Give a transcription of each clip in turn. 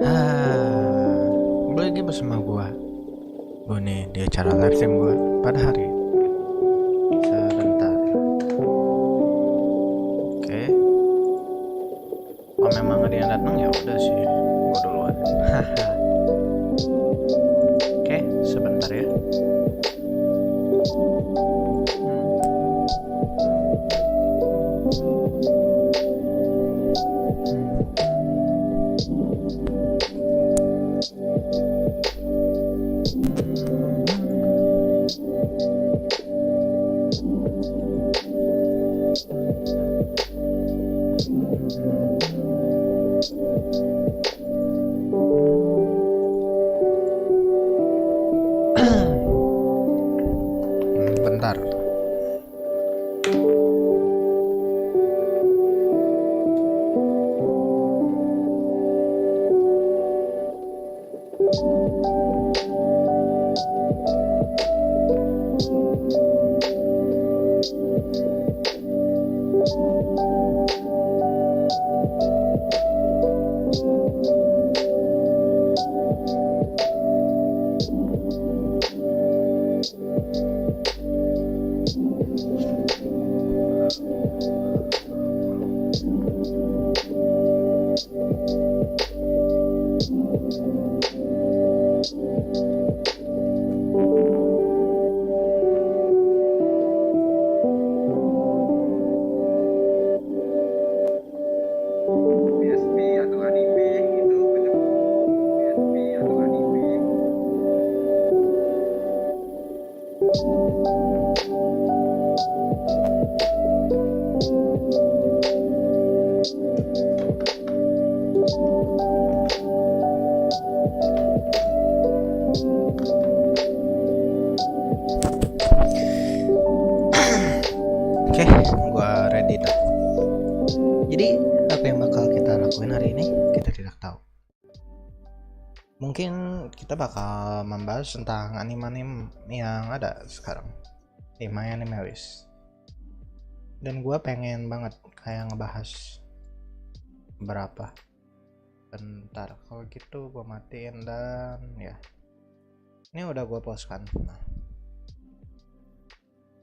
Kembali lagi bersama gua nih di acara live stream gua pada hari ini. Sebentar. Oke. Kalau memang ada yang datang ya udah sih, gua duluan. Oke, sebentar ya. Bentar. Oke, gua ready dah. Jadi apa yang bakal kita lakuin hari ini kita tidak tahu. Mungkin kita bakal membahas tentang anime-anime yang ada sekarang di My Anime List. Dan gua pengen banget kayak ngebahas berapa. Bentar, kalau gitu gua matiin dan ya. Ini udah gua post kan. Nah,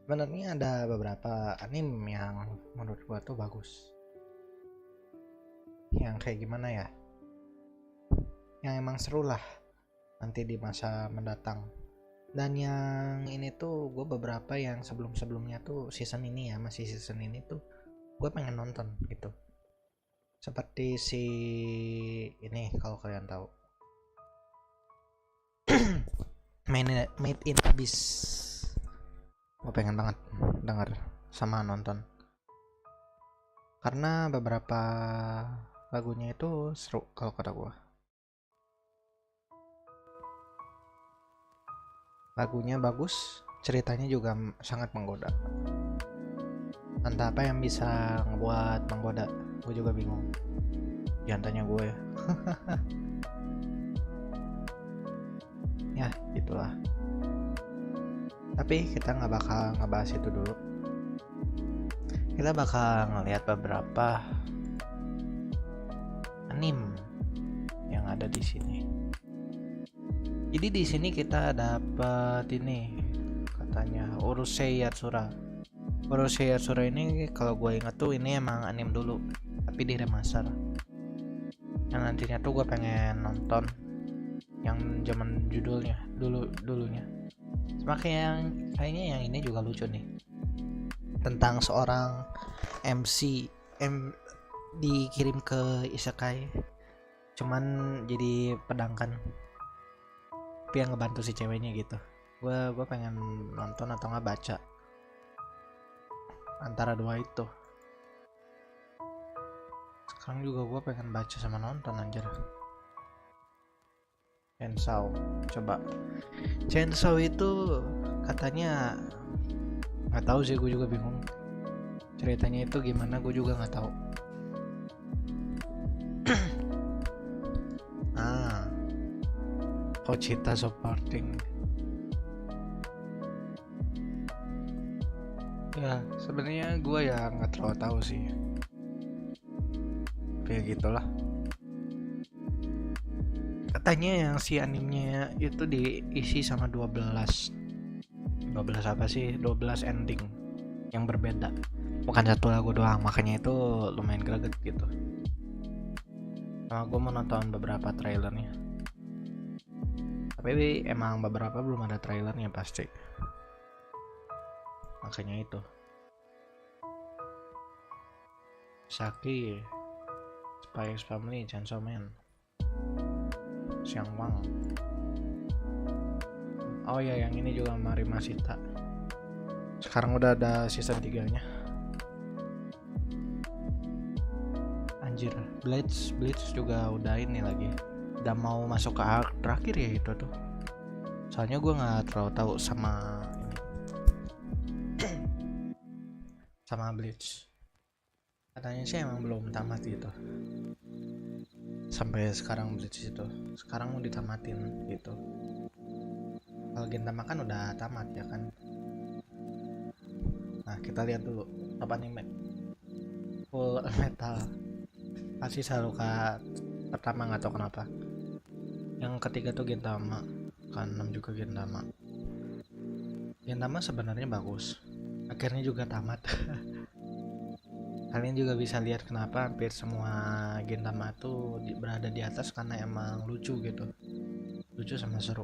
sebenarnya ada beberapa anime yang menurut gua tuh bagus. Yang kayak gimana ya? Yang emang seru lah nanti di masa mendatang. Dan yang ini tuh gue beberapa yang sebelumnya tuh season ini ya, masih season ini tuh gue pengen nonton gitu. Seperti si ini kalau kalian tahu. Made in Abyss. Gue pengen banget denger sama nonton. Karena beberapa lagunya itu seru kalau kata gue. Lagunya bagus, ceritanya juga sangat menggoda. Entah apa yang bisa ngebuat menggoda, gue juga bingung. Jangan tanya gue ya. Ya gitulah. Tapi kita nggak bakal ngebahas itu dulu. Kita bakal ngelihat beberapa anime yang ada di sini. Jadi di sini kita dapat ini katanya Urusei Yatsura. Urusei Yatsura ini kalau gue ingat tuh ini emang anime dulu, tapi di remaster. Yang nantinya tuh gue pengen nonton yang zaman judulnya dulunya. Kayaknya yang ini juga lucu nih. Tentang seorang MC dikirim ke isekai, cuman jadi pedangkan. Tapi yang ngebantu si ceweknya gitu. Gue pengen nonton atau nggak baca antara dua itu. Sekarang juga gue pengen baca sama nonton anjir. Chainsaw, coba. Chainsaw itu katanya nggak tahu sih, gue juga bingung. Ceritanya itu gimana gue juga nggak tahu. Ochita supporting. Ya sebenarnya gue ya nggak terlalu tahu sih, kayak gitulah. katanya yang si animenya itu diisi sama 12 apa sih, 12 ending yang berbeda, bukan satu lagu doang, makanya itu lumayan greget gitu. Nah, gue mau nonton beberapa trailernya, tapi emang beberapa belum ada trailernya pasti, makanya itu. Saki, Spy X Family, Chainsaw Man, Siang Wang. Oh ya, yang ini juga Mari Masita. Sekarang udah ada season 3 nya. Anjir, Bleach juga udah ini lagi, udah mau masuk ke arc terakhir ya itu tuh. Soalnya gue nggak terlalu tahu sama ini sama Bleach. Katanya sih emang belum tamat gitu. Sampai sekarang Bleach itu sekarang mau ditamatin gitu. Kalau Gintama kan udah tamat ya kan. Nah, kita lihat dulu top anime. Full Metal pasti selalu pertama, nggak tahu kenapa. Yang ketiga tuh Gintama, ke-6 juga Gintama. Gintama sebenarnya bagus, akhirnya juga tamat. Kalian juga bisa lihat kenapa hampir semua Gintama tuh berada di atas, karena emang lucu gitu, lucu sama seru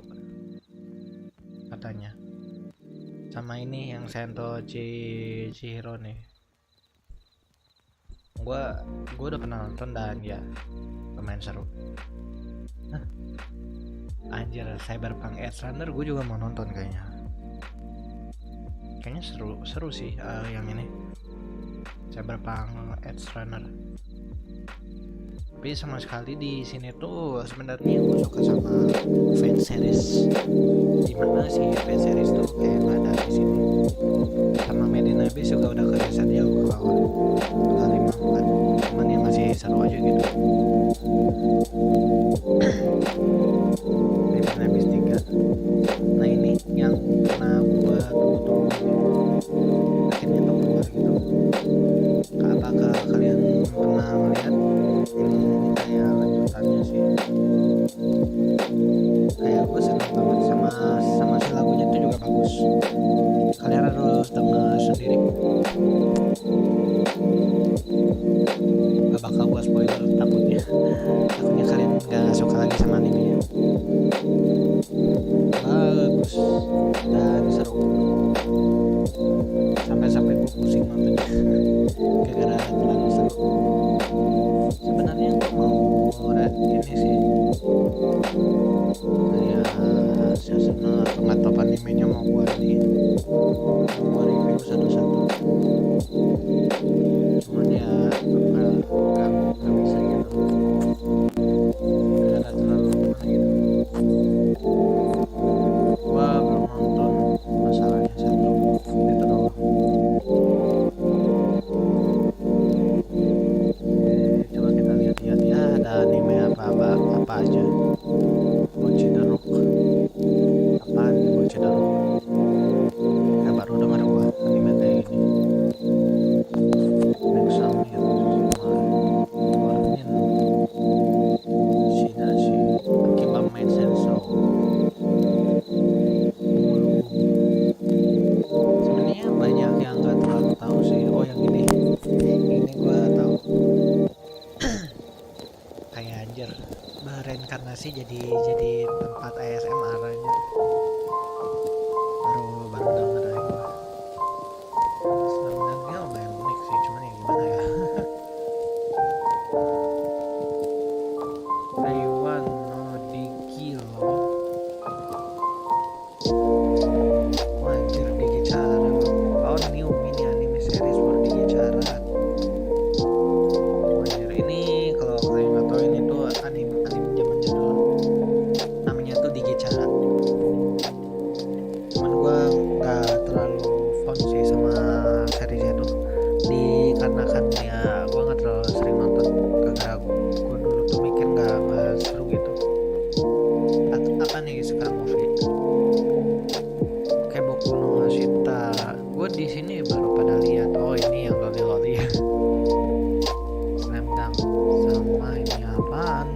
katanya. Sama ini yang Sento Chihiro nih, gua udah pernah nonton dan ya lumayan seru. Anjir, Cyberpunk Edge Runner gue juga mau nonton kayaknya seru sih. Yang ini Cyberpunk Edge Runner, tapi sama sekali di sini tuh sebenarnya gue suka sama fan series, dimana si fan series tuh kayak nggak ada di sini. Sama Medina Base juga udah kebiasaan jauh ke bawah, udah 54, cuman ya masih seru aja gitu. Medina Base 3. Nah ini yang pernah gue tunggu-tunggu akhirnya tuh keluar gitu. Apakah kalian pernah melihat ini kayak lanjutannya sih? Kayak gue seneng banget sama si lagunya itu juga bagus. Kalian harus denger sendiri. Gak bakal gue spoiler takutnya kalian gak suka lagi sama animenya. Bagus dan seru, sampai gue pusing nontonnya gara-gara terlalu seru. Sebenarnya gue mau ini sih kayak seasonal atau nggak top animenya mau gue review satu-satu, cuman ya nggak bisa gitu, gara-gara terlalu lama gitu. Gua belum nonton, masalahnya satu itu doang. Coba kita lihat ya ada anime apa aja. Bocil the Rock, apaan nih Bocil the Rock? Ya baru denger gua anime kayak gini. Next Summit, Warnin, Shinashi, Akiba Maid Senso. Sebenarnya banyak yang nggak terlalu tahu sih. Oh yang ini gue tahu. Kayak anjir, bereinkarnasi jadi tempat ASMR aja. Baru denger aja gue. Sebenarnya lumayan unik sih, cuman ya gimana ya. Taiwan no Dikilo. Anjir, Digicara. Oh, new mini anime series for Digicara. Anjir, ini kalau kalian nggak tahu, ini tuh anime zaman jadul. Namanya tuh Digicara. Cuman gua nggak terlalu fond sih sama seriesnya tuh, dikarenakan ya gua nggak terlalu sering nonton. Karena gua dulu tuh mikir nggak seru gitu. Apa nih sekarang movie? Kayak Boku no Hashita. Gue di sini baru pada lihat. Oh ini yang loli ya. Slam Dunk sama ini apaan?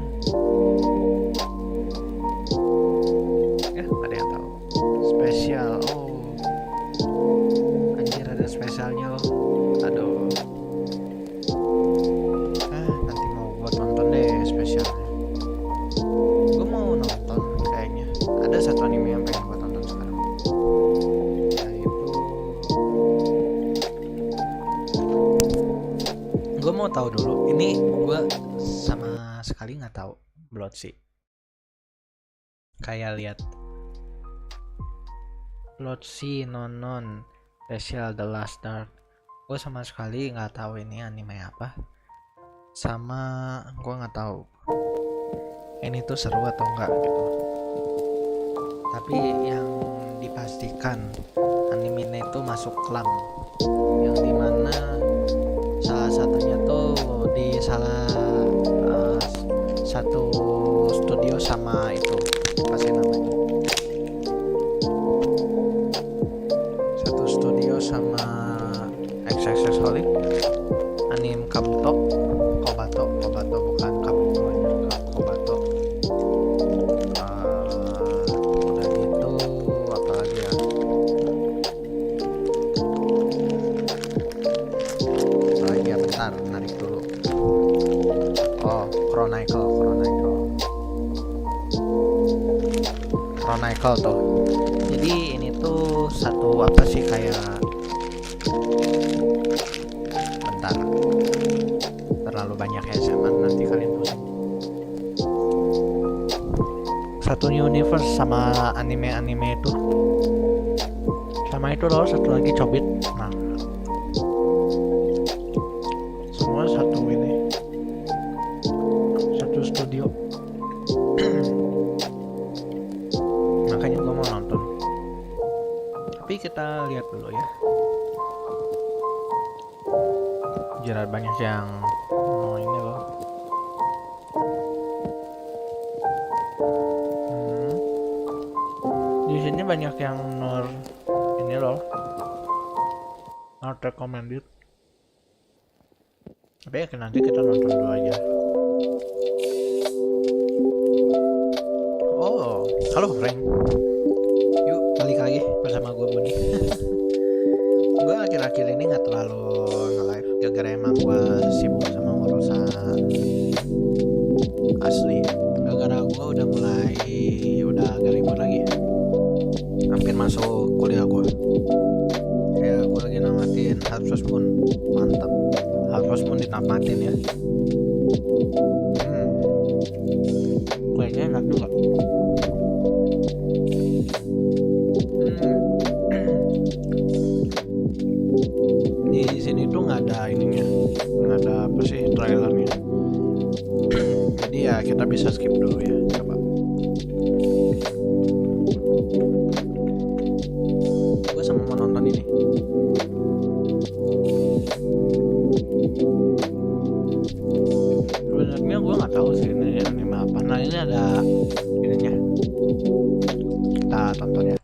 sekali nggak tahu Blood sih. Kayak lihat Blood Sea, non Special The Last Dark. Gue sama sekali nggak tahu ini anime apa. Sama gue nggak tahu ini tuh seru atau enggak gitu. Tapi yang dipastikan anime ini itu masuk klan, yang dimana salah satunya tuh di salah satu studio sama itu apa sih namanya, satu studio sama XXX Holic, anime Kobato bukan Kabuto ya, Kobato. Udah gitu apa lagi ya, apalagi ya, bentar narik dulu. Oh, Chronicle tuh. Jadi ini tuh satu apa sih, kayak bentar, terlalu banyak ya zaman, nanti kalian pusing. Satu universe sama anime itu, sama itu loh, satu lagi Cobit. Nah, semua satu ini, satu studio. Makanya gue mau nonton, tapi kita lihat dulu ya. Jerat banyak yang ini loh. Di sini banyak yang ini loh, not recommended. Tapi ya nanti kita nonton dulu aja. Oh, halo Frank. Yuk balik lagi bersama gue Budi. Gue akhir-akhir ini nggak terlalu nge-live gara-gara emang gue sibuk sama urusan asli. Gara-gara gue udah agak ribut lagi, hampir masuk kuliah gue. Ya gue lagi namatin Harvest Moon, mantap. Harvest Moon ditamatin ya. Kayaknya enak juga. Di sini tuh nggak ada ininya, nggak ada apa sih, trailernya. Jadi ya kita bisa skip dulu ya. Coba. Gue sama mau nonton ini. Sebenarnya gue nggak tahu sih ini anime apa. Nah ini ada ininya. Kita tonton ya.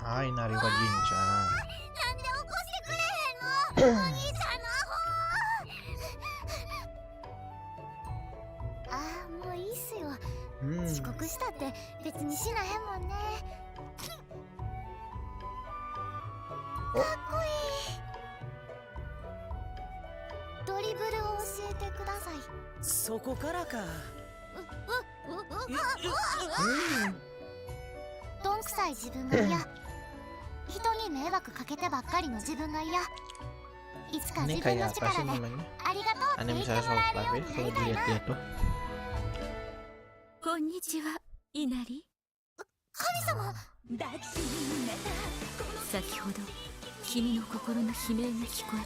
Hai Nari wa Jinja. Ini kayak apa sih namanya? Anime saya soal live ya, kalau dilihat dia tuh. Konnichiwa, Inari. 先ほど君の心の悲鳴が聞こえ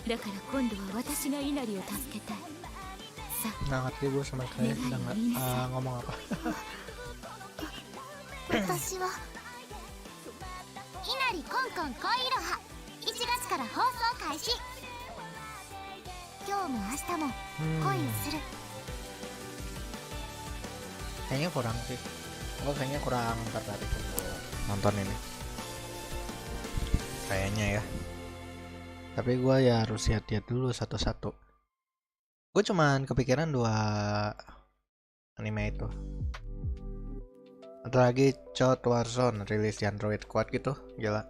た。だから今度は私が稲荷を助けたい。さあ、 nggak ngerti gue sama kalian sedang ngomong apa. 私は稲荷コンコン恋いろは1月から放送開始。今日も明日も恋をする。 Kayaknya kurang sih. Gue kayaknya kurang tertarik untuk nonton ini. Kayaknya ya. Tapi gue ya harus lihat-lihat dulu satu-satu. Gue cuman kepikiran 2 anime itu. Atau lagi Code Warzone rilis di Android, kuat gitu, gila.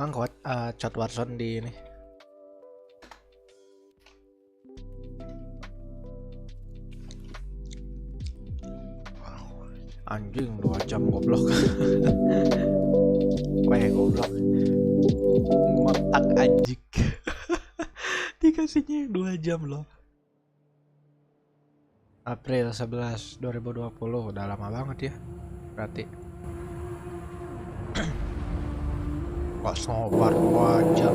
Angkot Chat Warson di ini. Anjing 2 jam goblok. Weh goblok. Ngotak anjing. Dikasihnya 2 jam loh. April 11 2020 udah lama banget ya. Berarti kok sobar 2 jam.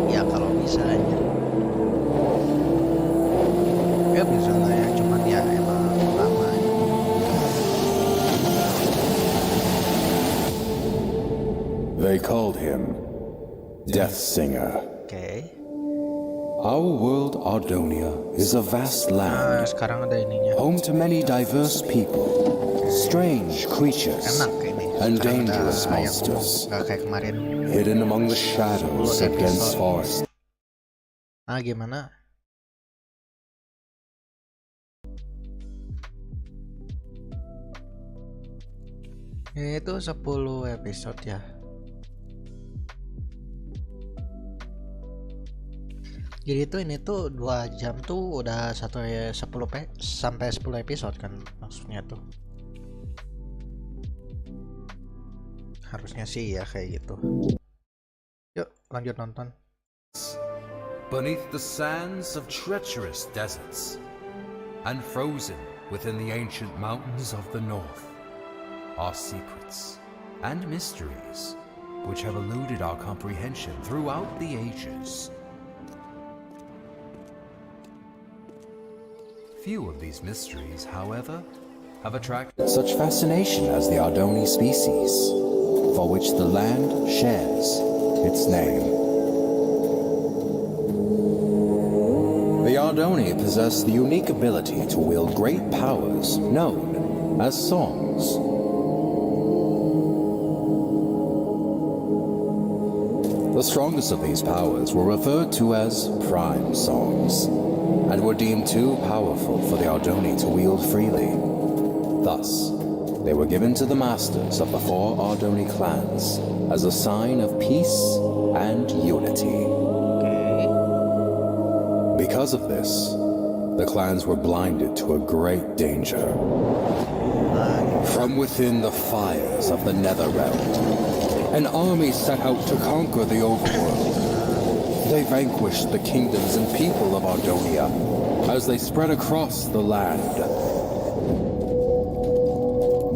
Ya kalau bisa aja. Ya bisa lah ya, cuman ya emang lama aja. They called him Death Singer. Oke. Our world, Ardonia, is a vast Nah, land, sekarang ada ininya. home to many diverse people, strange creatures, Enak ini. and Sekarang ada dangerous ayam monsters, nggak kayak kemarin. hidden among the shadows of dense forests. Gimana? Itu 10 episode ya. Jadi tuh ini tuh 2 jam tuh udah 10 sampai 10 episode kan maksudnya tuh. Harusnya sih ya kayak gitu. Yuk lanjut nonton. Beneath the sands of treacherous deserts, and frozen within the ancient mountains of the north, are secrets and mysteries which have eluded our comprehension throughout the ages. Few of these mysteries, however, have attracted Such fascination as the Ardoni species, for which the land shares its name. The Ardoni possess the unique ability to wield great powers known as songs. The strongest of these powers were referred to as prime songs, and were deemed too powerful for the Ardoni to wield freely. Thus, they were given to the masters of the 4 Ardoni clans as a sign of peace and unity. Because of this, the clans were blinded to a great danger. From within the fires of the Netherrealm, an army set out to conquer the overworld. They vanquished the kingdoms and people of Ardonia as they spread across the land.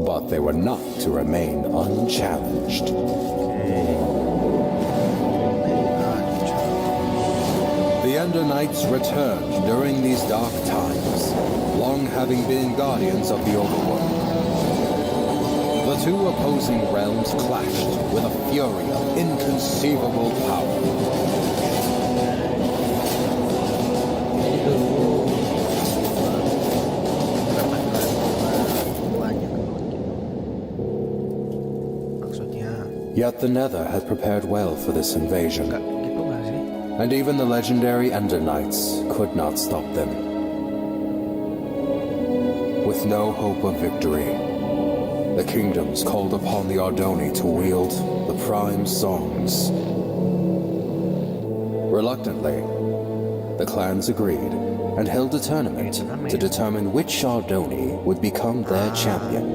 But they were not to remain unchallenged. The Ender Knights returned during these dark times, long having been guardians of the overworld. The two opposing realms clashed with a fury of inconceivable power. Yet the Nether had prepared well for this invasion, and even the legendary Ender Knights could not stop them. With no hope of victory, the kingdoms called upon the Ardoni to wield the prime songs. Reluctantly, the clans agreed and held a tournament to determine which Ardoni would become their champion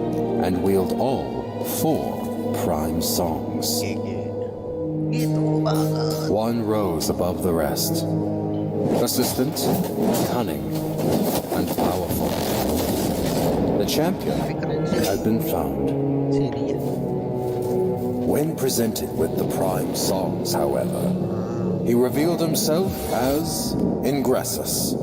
and wield all 4 prime songs. One rose above the rest, persistent, cunning, and powerful. The champion had been found. When presented with the prime songs, however, he revealed himself as Ingressus,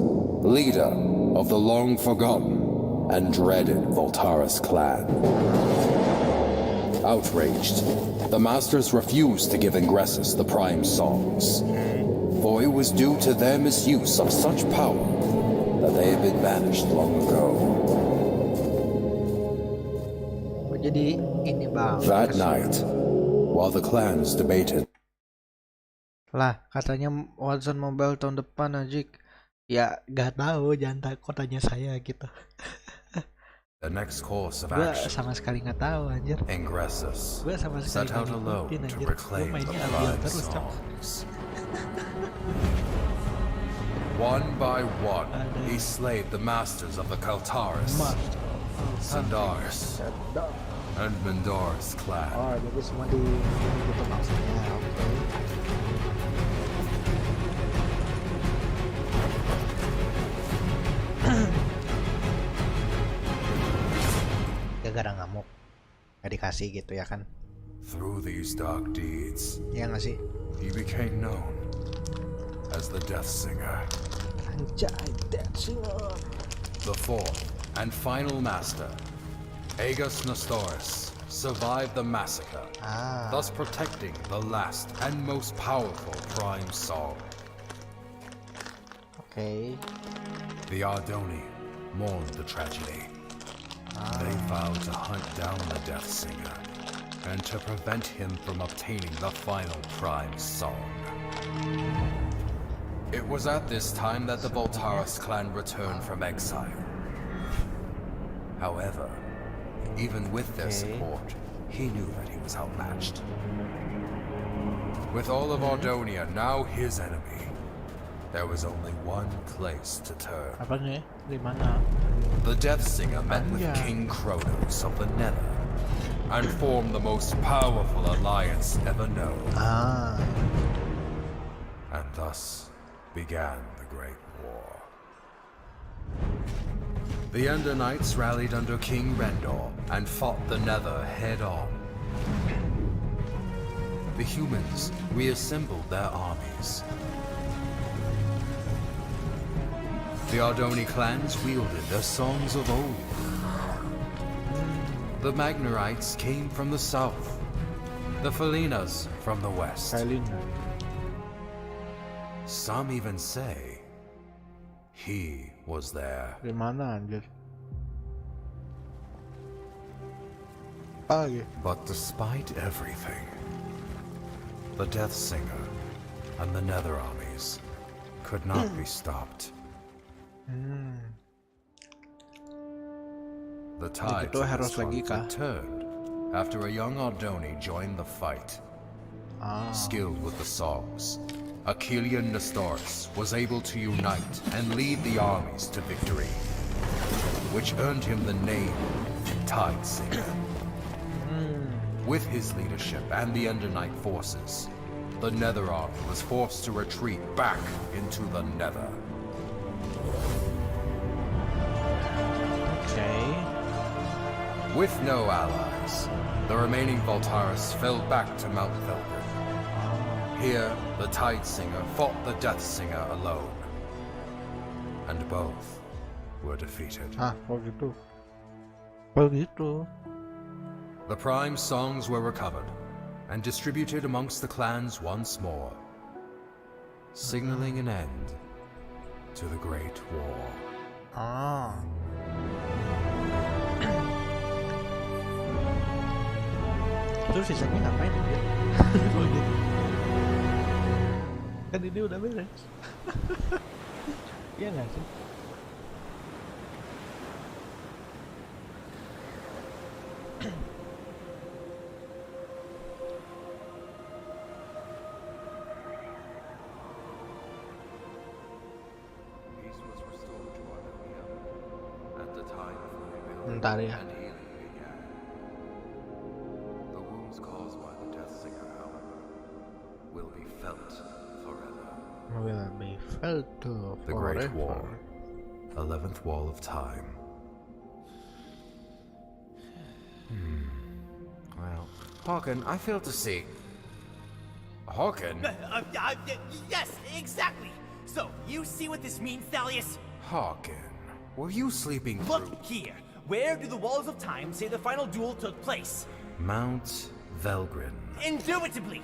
leader of the long-forgotten and dreaded Voltaris clan. Outraged, the masters refused to give Ingressus the prime songs, for it was due to their misuse of such power that they had been banished long ago. That night, while the clans debated, lah katanya Watson Mobile tahun depan Ajik. Ya gak tahu, jangan takut tanya saya gitu. the next course of Gua action, sama sekali nggak tahu anjir. Ingressus Gua sama sekali set out nggak alone ngikutin, to anjir. Gua proclaim the mainnya ambil prime terus, Cok. songs. One by one, he slayed the masters of the Kaltaris, Sandaris, and Mendora's clan. Oh, jadi semua di gitu maksudnya. Oke. Gara-gara ngamuk. Gak dikasih gitu ya kan. Through these dark deeds, Iya nggak sih? he became known as the Death Singer. Anjay, dancing. The fourth and final master, Aegis Nestoris, survived the massacre, thus protecting the last and most powerful prime song. Oke. The Ardoni mourned the tragedy. They vowed to hunt down the Death Singer and to prevent him from obtaining the final prime song. It was at this time that the Voltaris clan returned from exile. However, even with their support, he knew that he was outmatched. With all of Ardonia now his enemy, there was only one place to turn. Apa nih? Dimana? The Death Singer met with Anjay. King Kronos of the Nether and formed the most powerful alliance ever known. And thus began the Great War. The Ender Knights rallied under King Rendor and fought the Nether head-on. The humans reassembled their armies. The Ardoni clans wielded their songs of old. The Magnarites came from the south, the Felinas from the west. Some even say he was there. Dimana anjir? But despite everything, the Death Singer and the Nether armies could not be stopped. The tide Begitu harus lagi kah? turned after a young Ardoni joined the fight. Skilled with the songs, Achillean Nestoris was able to unite and lead the armies to victory, which earned him the name Tide Singer. With his leadership and the Ender Knight forces, the Nether army was forced to retreat back into the Nether. Okay. With no allies, the remaining Voltaris fell back to Mount Velgrin. Here, the Tide Singer fought the Death Singer alone, and both were defeated. Begitu. Begitu. The prime songs were recovered and distributed amongst the clans once more, signaling an end to the Great War. Terus sisanya ngapain anjir? Oh gitu. Kan ini udah beres. Iya nggak sih? Peace was restored to Ardonia, and the time of rebuilding Bentar ya. and healing began. The wounds caused by the Death Singer, however, will be felt forever. Will be felt to The Great forever. War, 11th Wall of Time. Well, Hawken, I fail to see. Hawken? Yes, exactly. So, you see what this means, Thalius? Hawken, were you sleeping Look through here. Where do the walls of time say the final duel took place? Mount Velgrin? Indubitably.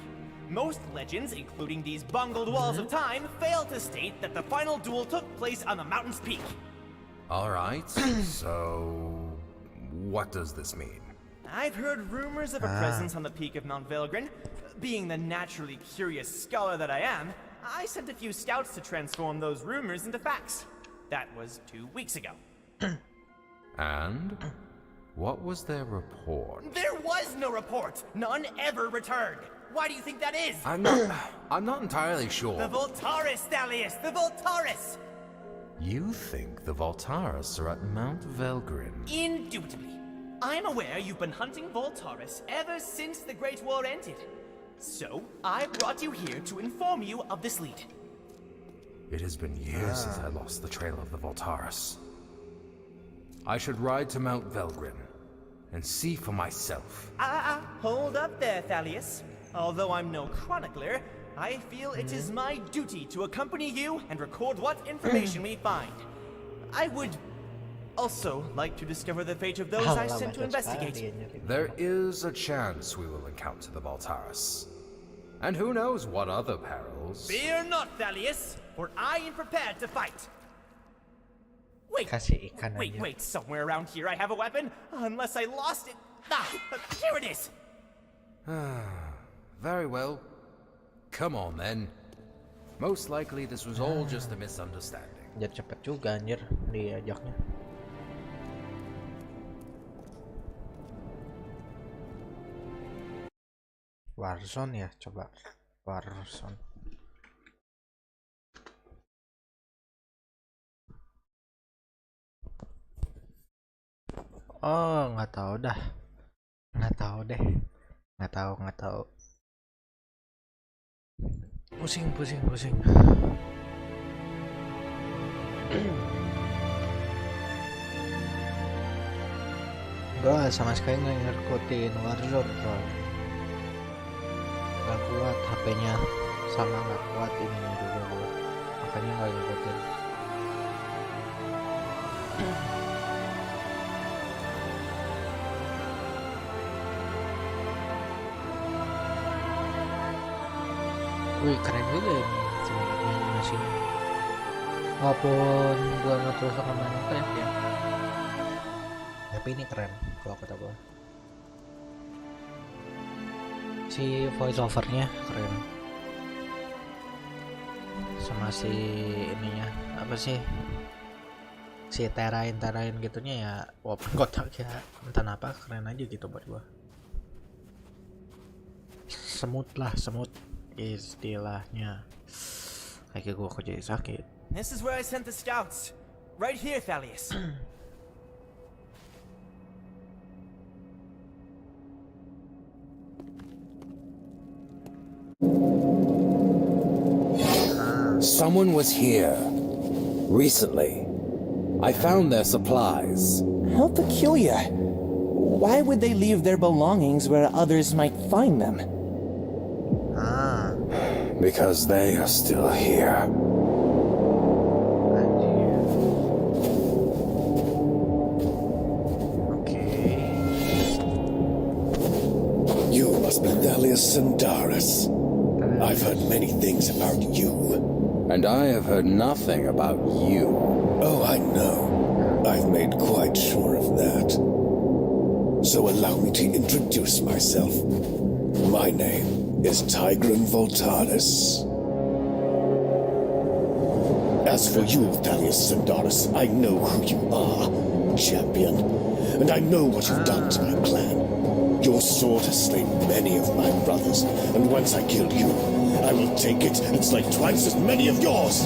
Most legends, including these bungled walls of time, fail to state that the final duel took place on the mountain's peak. All right, so what does this mean? I've heard rumors of a presence on the peak of Mount Velgrin. Being the naturally curious scholar that I am, I sent a few scouts to transform those rumors into facts. That was 2 weeks ago. And What was their report? There was no report. None ever returned. Why do you think that is? I'm not entirely sure. The Voltaris, Thalius! The Voltaris! You think the Voltaris are at Mount Velgrin? Indubitably. I'm aware you've been hunting Voltaris ever since the Great War ended. So, I brought you here to inform you of this lead. It has been years since I lost the trail of the Voltaris. I should ride to Mount Velgrin and see for myself. Hold up there, Thalius. Although I'm no chronicler, I feel it is my duty to accompany you and record what information we find. I would also like to discover the fate of those I sent to investigate. There is a chance we will encounter the Voltaris. And who knows what other perils. Fear not, Thalius, for I am prepared to fight. Kasih ikan aja. Wait, somewhere around here I have a weapon, unless I lost it. Here it is. Very well. Come on then. Most likely this was all just a misunderstanding. Biar cepet juga anjir diajaknya. Warzone ya, coba Warzone. Oh, nggak tahu dah. Nggak tahu deh. Nggak tahu. Pusing. Gua sama sekali nggak ngikutin Warzone, bro. Gak kuat HP-nya, sama nggak kuat ininya juga gua. Makanya nggak ngikutin. Wih, keren juga ini sebenarnya animasinya. Walaupun gua nggak terus sama Minecraft ya, tapi ini keren kalau kata gua. Si voice overnya keren, sama si ininya apa sih, si terain gitunya ya, walaupun kotak ya entah apa keren aja gitu buat gua. Semut istilahnya. Kayak gua kok jadi sakit. This is where I sent the scouts. Right here, Thalius. Someone was here recently. I found their supplies. How peculiar. Why would they leave their belongings where others might find them? Because they are still here. Okay. You must be Thalius Sindaris. I've heard many things about you. And I have heard nothing about you. Oh, I know. I've made quite sure of that. So allow me to introduce myself. My name is Tigran Voltaris. As for you, Thalius Sindaris, I know who you are, champion. And I know what you've done to my clan. Your sword has slain many of my brothers, and once I kill you, I will take it and slay twice as many of yours.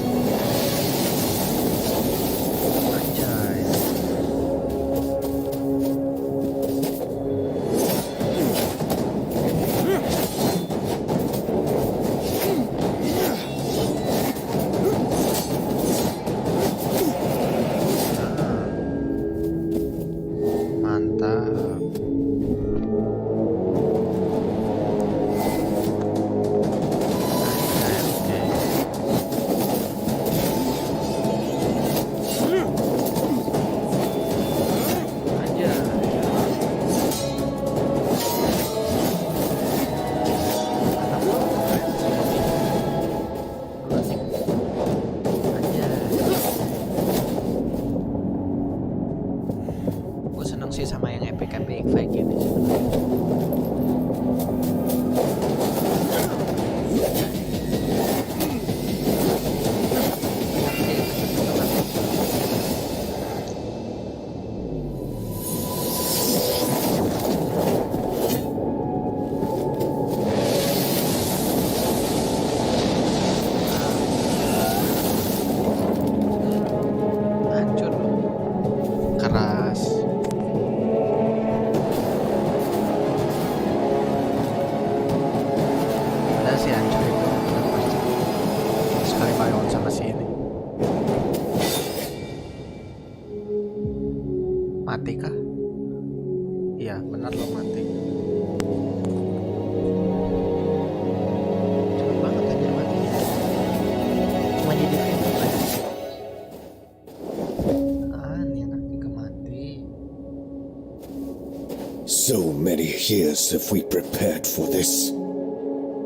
So many years have we prepared for this,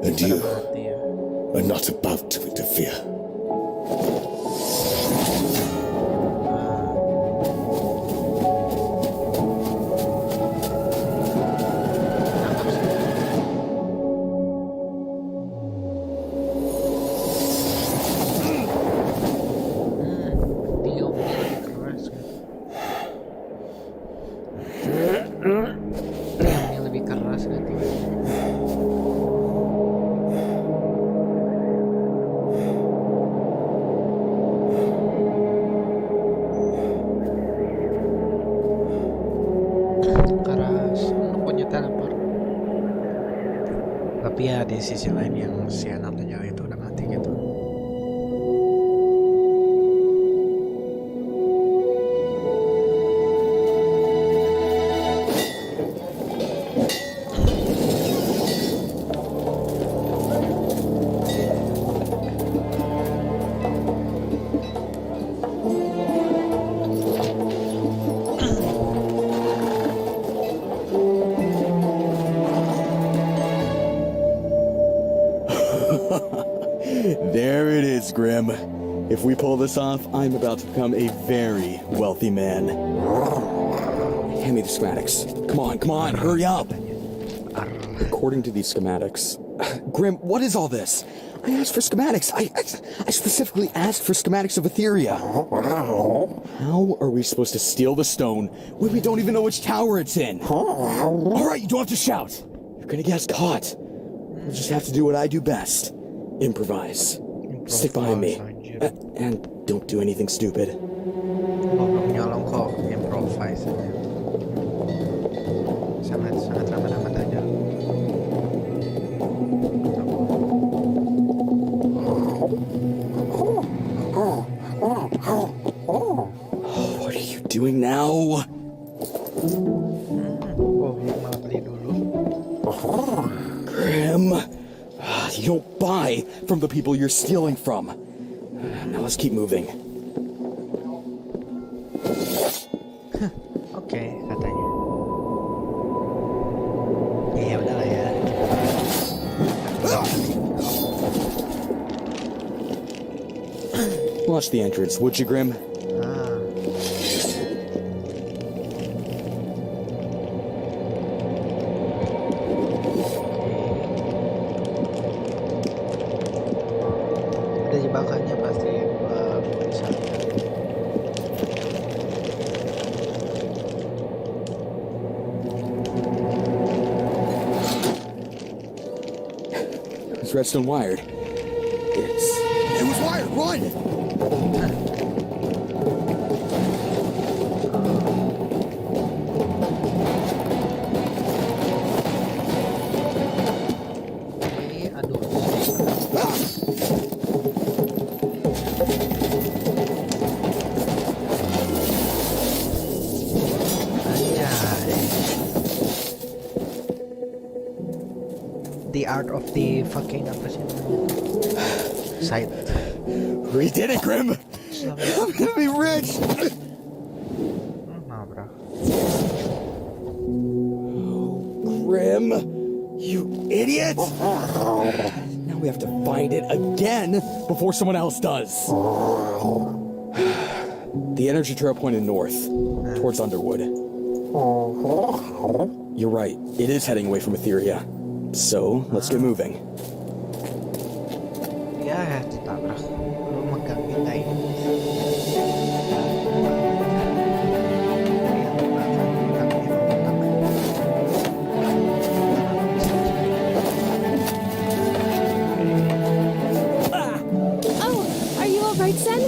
and you are not about to interfere. Yang lebih keras nanti. Keras, lu punya teleport. Tapi ya di sisi lain yang si anak tunjuk itu udah mati gitu. There it is, Grim. If we pull this off, I'm about to become a very wealthy man. Hand me the schematics. Come on, hurry up. According to these schematics... Grim, what is all this? I asked for schematics. I specifically asked for schematics of Etheria. How are we supposed to steal the stone when we don't even know which tower it's in? Alright, you don't have to shout. You're gonna get us caught. We'll just have to do what I do best. Improvise. Stick behind me. And don't do anything stupid. Belum nyolong kok, improvise aja. Sangat aman-aman aja. What are you doing now? Oh, malah beli dulu. Grim. You don't buy from the people you're stealing from. Now let's keep moving. Oke, katanya. Ya udahlah ya. Watch the entrance, would you, Grim? Ada jebakannya pasti bisa lihat. It's redstone wired. It was wired. Run! Aduh. The art of the fucking apa sih namanya? Sight. We did it, Grim! I'm gonna be rich! Nabrak. Grim, you idiot! Now we have to find it again before someone else does. The energy trail pointed north, towards Underwood. You're right, it is heading away from Etheria. So, let's get moving. Ya, ditabrak. Lu megang kita ini. Oh, are you alright, Sen?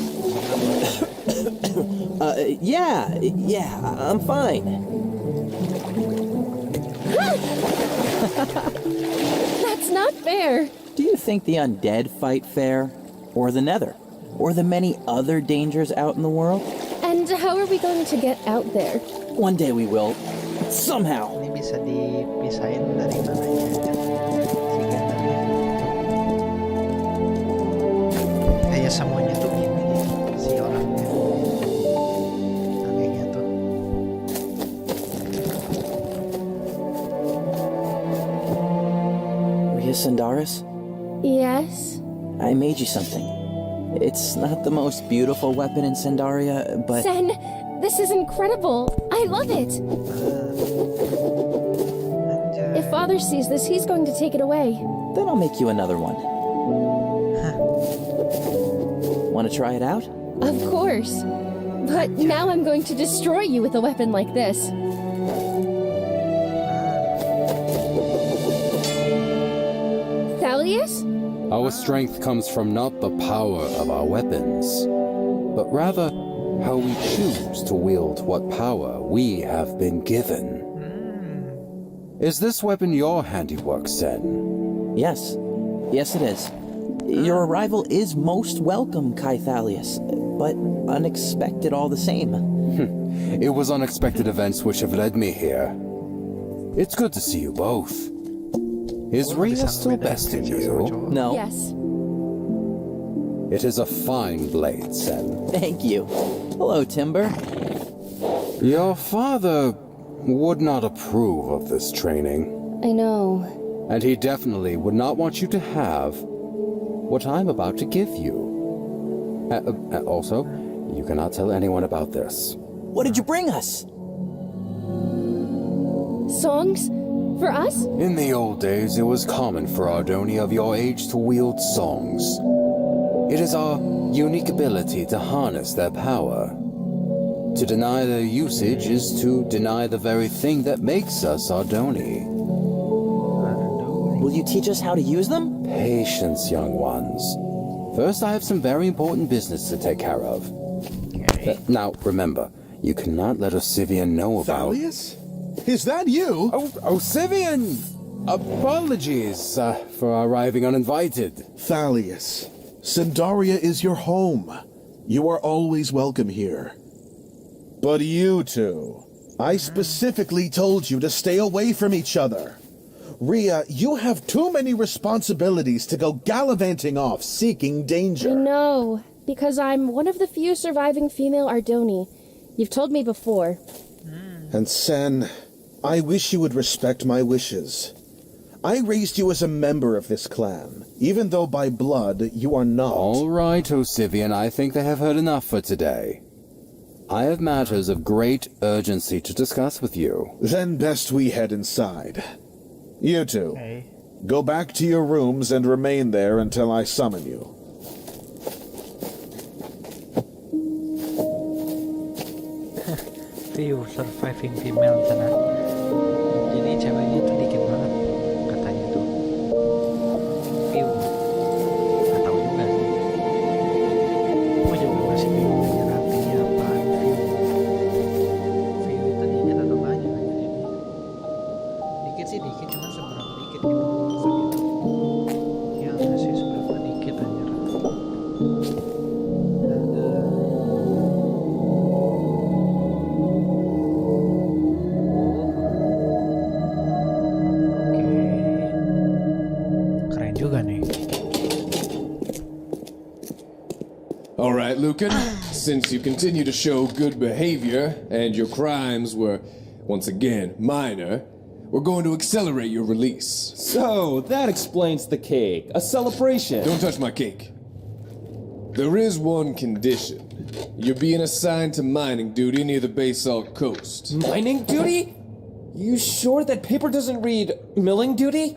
Yeah, I'm fine. That's not fair. Do you think the undead fight fair? Or the nether? Or the many other dangers out in the world? And how are we going to get out there? One day we will. Somehow. Ini bisa dipisahin dari mananya aja. Kayak semuanya tuh gini si orangnya. Anehnya tuh. Sandaris, Yes? I made you something. It's not the most beautiful weapon in Sandaria, but... Sen, this is incredible. I love it. If Father sees this, he's going to take it away. Then I'll make you another one. Want to try it out? Of course. But now I'm going to destroy you with a weapon like this. Thalius? Our strength comes from not the power of our weapons, but rather how we choose to wield what power we have been given. Is this weapon your handiwork, Sen? Yes. Yes, it is. Your arrival is most welcome, Kai Thalius, but unexpected all the same. It was unexpected events which have led me here. It's good to see you both. Is Rhea still best in you? No. Yes. It is a fine blade, Sen. Thank you. Hello, Timber. Your father would not approve of this training. I know. And he definitely would not want you to have what I'm about to give you. Also, you cannot tell anyone about this. What did you bring us? Songs? For us? In the old days, it was common for Ardoni of your age to wield songs. It is our unique ability to harness their power. To deny their usage is to deny the very thing that makes us Ardoni. Will you teach us how to use them? Patience, young ones. First, I have some very important business to take care of. Now, remember, you cannot let Osivian know about... Thalius? Is that you? Oh, Osivian! Apologies for arriving uninvited. Thalius, Sandaria is your home. You are always welcome here. But you two, I specifically told you to stay away from each other. Rhea, you have too many responsibilities to go gallivanting off seeking danger. No, because I'm one of the few surviving female Ardoni. You've told me before. And Sen, I wish you would respect my wishes. I raised you as a member of this clan, even though by blood you are not. All right, Osivian, I think they have heard enough for today. I have matters of great urgency to discuss with you. Then best we head inside. You two, Okay. go back to your rooms and remain there until I summon you. Few surviving female sana. Jadi ceweknya tuh dikit banget katanya tuh. Few. Gak tahu juga sih. Gue juga masih bingung nyerapinnya apaan few. Few itu dia terlalu banyak aja jadi. Dikit sih dikit, cuma seberapa dikit gitu. Ya nggak sih seberapa dikit aja. All right, Lucan, since you continue to show good behavior and your crimes were, once again, minor, we're going to accelerate your release. So, that explains the cake. A celebration. Don't touch my cake. There is one condition. You're being assigned to mining duty near the Basalt Coast. Mining duty? You sure that paper doesn't read milling duty?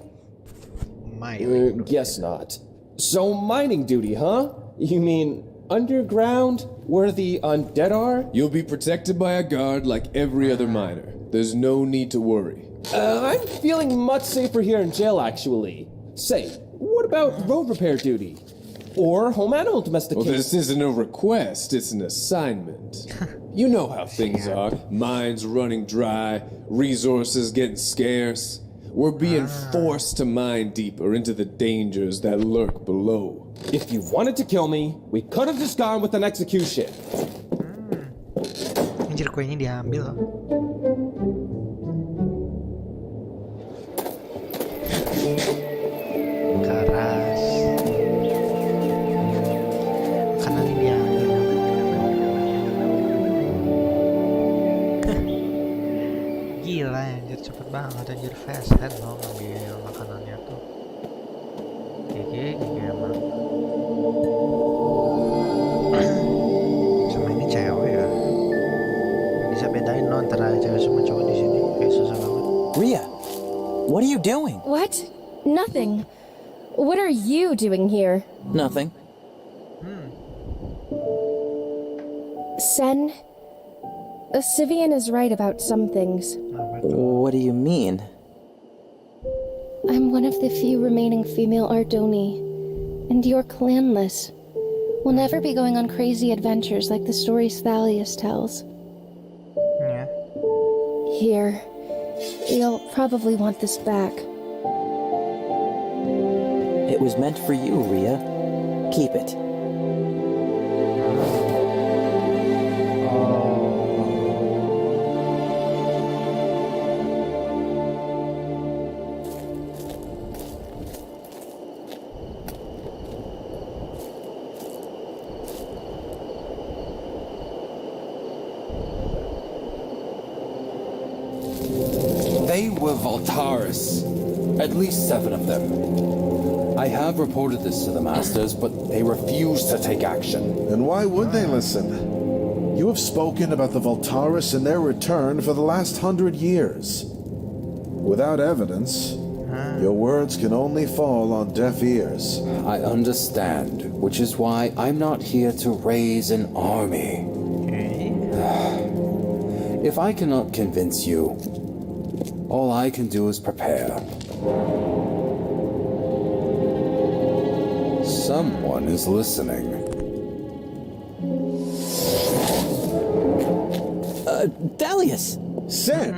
Guess not. So, mining duty, huh? You mean underground, where the undead are? You'll be protected by a guard like every other miner. There's no need to worry. I'm feeling much safer here in jail, actually. Say, what about road repair duty? Or home animal domestication? Well, this isn't a request, it's an assignment. You know how things are. Mines running dry, resources getting scarce. We're being forced to mine deeper into the dangers that lurk below. If you wanted to kill me, we could have just gone with an execution. Anjir, kuenya diambil. Keras. Makanan ini diambil. Gila anjir, cepet banget anjir, fast head loh ngambil makanannya tuh. you doing? What? Nothing. What are you doing here? Nothing. Sen, Sivian is right about some things. What do you mean? I'm one of the few remaining female Ardoni, and you're clanless. We'll never be going on crazy adventures like the stories Thalius tells. Yeah. Here. You'll probably want this back. It was meant for you, Rhea. Keep it. They were Voltaris. At least 7 of them. I have reported this to the Masters, but they refuse to take action. And why would they listen? You have spoken about the Voltaris and their return for the last 100 years. Without evidence, your words can only fall on deaf ears. I understand, which is why I'm not here to raise an army. If I cannot convince you, all I can do is prepare. Someone is listening. Thalius! Sen,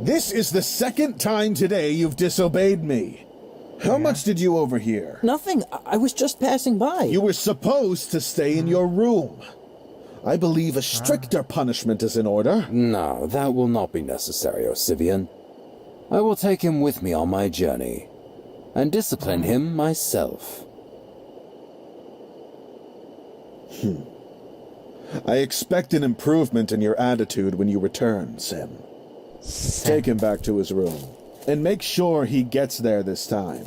this is the second time today you've disobeyed me. How much did you overhear? Nothing. I was just passing by. You were supposed to stay in your room. I believe a stricter punishment is in order. No, that will not be necessary, Osivian. I will take him with me on my journey, and discipline him myself. I expect an improvement in your attitude when you return, Sim. Take him back to his room, and make sure he gets there this time.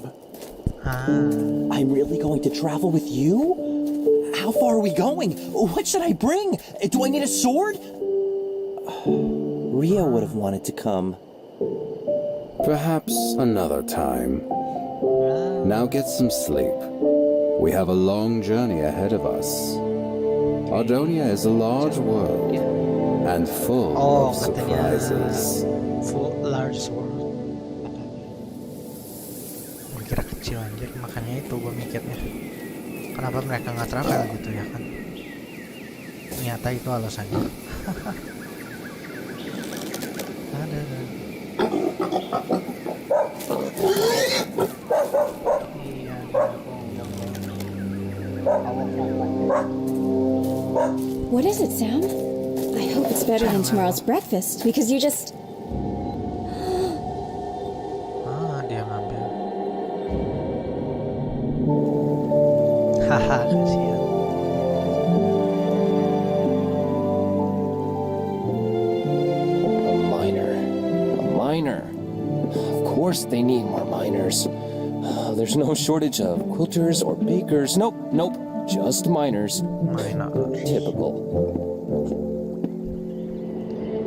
I'm really going to travel with you? How far are we going? What should I bring? Do I need a sword? Rhea would have wanted to come. Perhaps another time. Now get some sleep. We have a long journey ahead of us. Ardonia is a large world, and full of surprises. Full large world. Gue kira kecil anjir, makanya itu gue mikirnya. Kenapa mereka nggak travel gitu ya kan? Ternyata itu alasannya. Ada. What is it, Sam? I hope it's better than tomorrow's breakfast, because you just... Dia ngambil. Haha, kasihan. A miner. Of course they need more miners. There's no shortage of quilters or bakers. Nope. Just miners. Typical.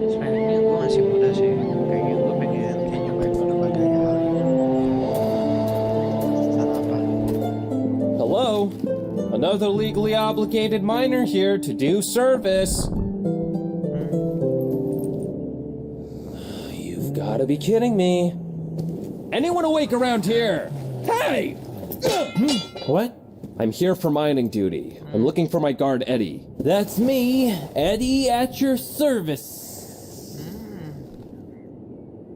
Sebenarnya gue masih muda sih. Kayaknya gue pengen nyobain berbagai hal. Hello? Another legally obligated miner here to do service. You've got to be kidding me. Anyone awake around here? Hey! What? I'm here for mining duty. I'm looking for my guard, Eddie. That's me, Eddie, at your service.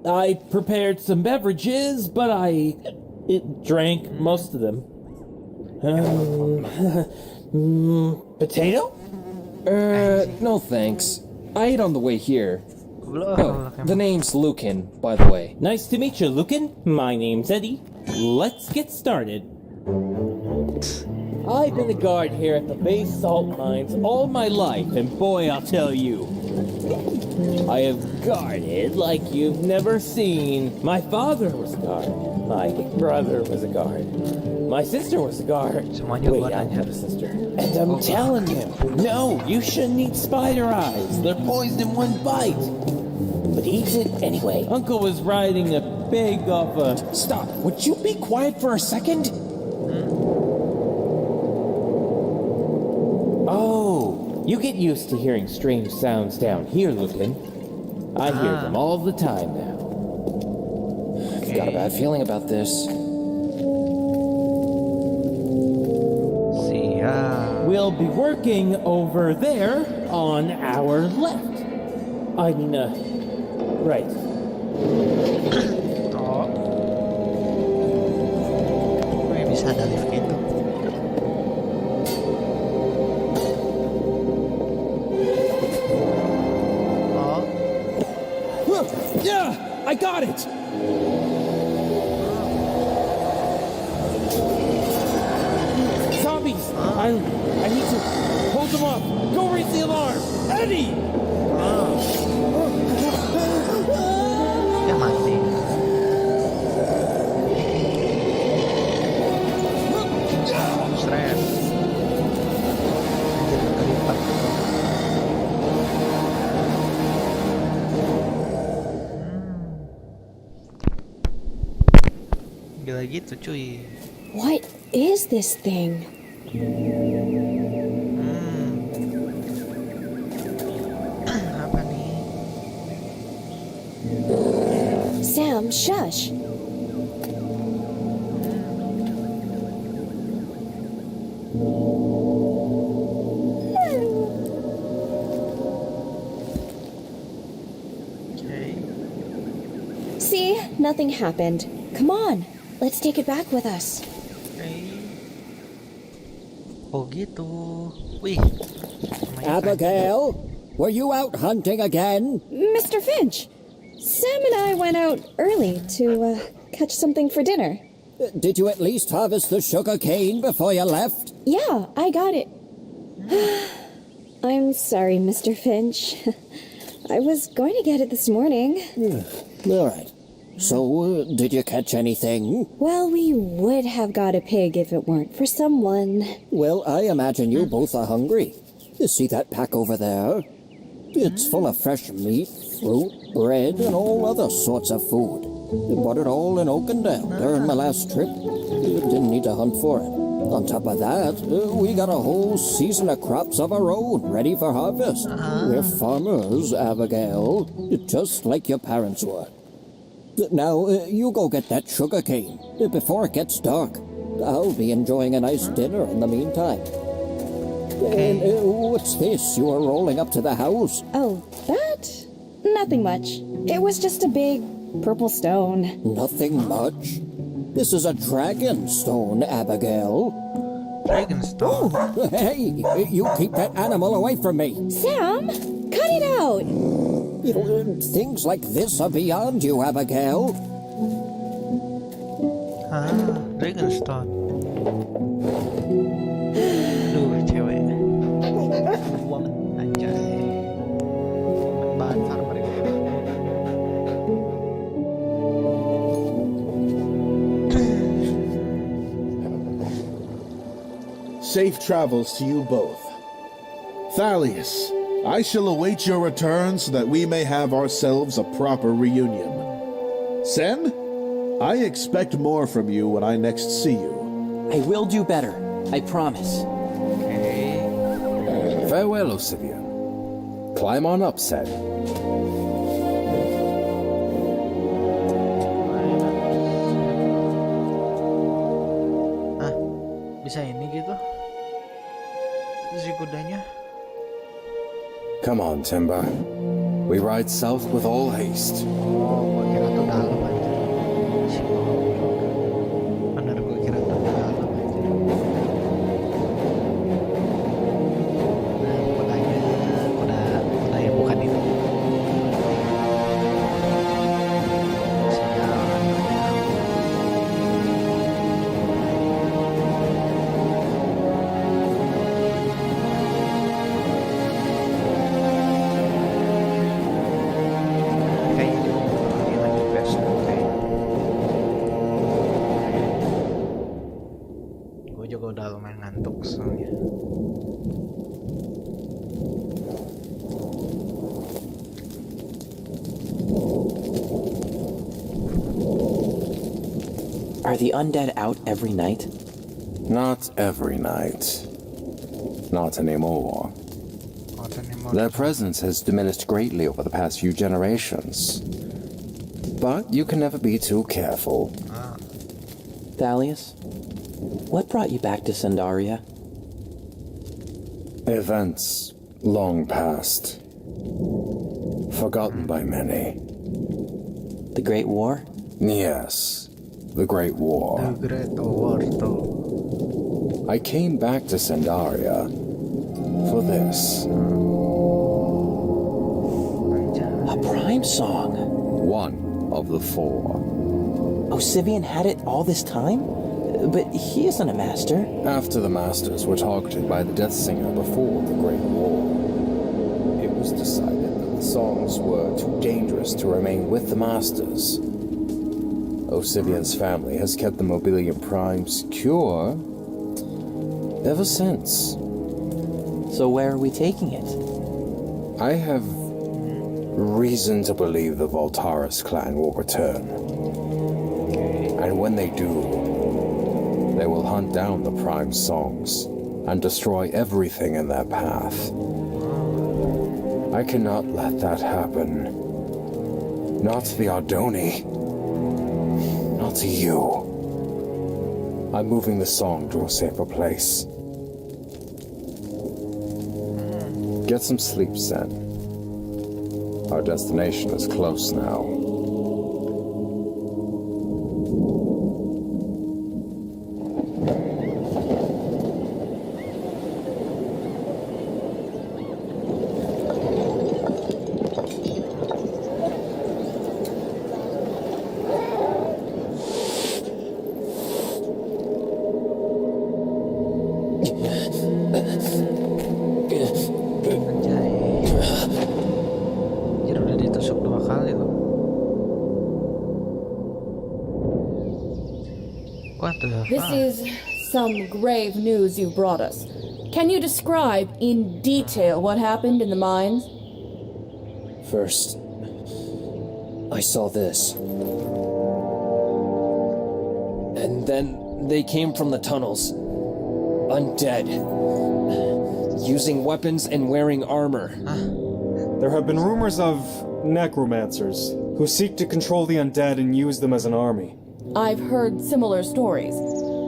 I prepared some beverages, but I drank most of them. Potato? No thanks. I ate on the way here. Oh, the name's Lucan, by the way. Nice to meet you, Lucan. My name's Eddie. Let's get started. I've been a guard here at the base salt mines all my life, and boy, I'll tell you, I have guarded like you've never seen. My father was a guard. My brother was a guard. My sister was a guard. Wait, I have a sister. And I'm telling you, no, you shouldn't eat spider eyes. They're poisoned in one bite. But he eats it anyway. Uncle was riding a big of a... Stop. Would you be quiet for a second? Oh, you get used to hearing strange sounds down here, Lupin. I hear them all the time now. I've got a bad feeling about this. We'll be working over there on our left. I mean, right. Bisa ada lift gitu. Yeah, I got it. Zombies! I need to hold them off. Go raise the alarm, Eddie. Ya mati. Stres. Jadi terlipat. Gila gitu cuy. What is this thing? Apa nih? Sam, shush. See, nothing happened. Come on, let's take it back with us. Oh gitu. Wih. Abigail, were you out hunting again? Mr. Finch, Sam and I went out early to catch something for dinner. Did you at least harvest the sugar cane before you left? Yeah, I got it. I'm sorry, Mr. Finch. I was going to get it this morning. All right. So, did you catch anything? Well, we would have got a pig if it weren't for someone. Well, I imagine you both are hungry. You see that pack over there? It's full of fresh meat, fruit, bread, and all other sorts of food. We bought it all in Oakendale during my last trip. You didn't need to hunt for it. On top of that, we got a whole season of crops of our own, ready for harvest. We're farmers, Abigail, just like your parents were. Now, you go get that sugar cane before it gets dark. I'll be enjoying a nice dinner in the meantime. And what's this you are rolling up to the house? Oh, that? Nothing much. It was just a big purple stone. Nothing much? This is a dragon stone, Abigail. Dragon stone? Oh, hey, you keep that animal away from me. Sam, cut it out. You know, things like this are beyond you, Abigail. Dragon stone. Aduh, cewek. Woman, anjay. Woman banget farmer ini. Safe travels to you both. Thalius, I shall await your return so that we may have ourselves a proper reunion. Sen, I expect more from you when I next see you. I will do better. I promise. Farewell, Osivia. Climb on up, Sen. Bisa ini gitu? Si kudanya. Come on, Timber. We ride south with all haste. Oh, gua kira tuh dalam aja. Si goblok. Bener, gua kira tuh dalam aja. Nah, kudanya bukan itu. Are the undead out every night? Not every night. Not anymore. Their presence has diminished greatly over the past few generations. But you can never be too careful. Thalius, what brought you back to Sandaria? Events long past. Forgotten by many. The Great War? Yes, the Great War. The Great War, though. I came back to Sandaria for this. A prime song? One of the 4. Osivian had it all this time? But he isn't a master. After the masters were targeted by the Death Singer before the Great War, it was decided that the songs were too dangerous to remain with the masters. Osivian's family has kept the Mobilian Prime secure ever since. So where are we taking it? I have reason to believe the Voltaris clan will return. And when they do, they will hunt down the Prime songs and destroy everything in their path. I cannot let that happen. Not to the Ardoni. Not to you. I'm moving the song to a safer place. Get some sleep, Sen. Our destination is close now. This is some grave news you brought us. Can you describe in detail what happened in the mines? First, I saw this. And then they came from the tunnels. Undead. Using weapons and wearing armor. There have been rumors of necromancers who seek to control the undead and use them as an army. I've heard similar stories.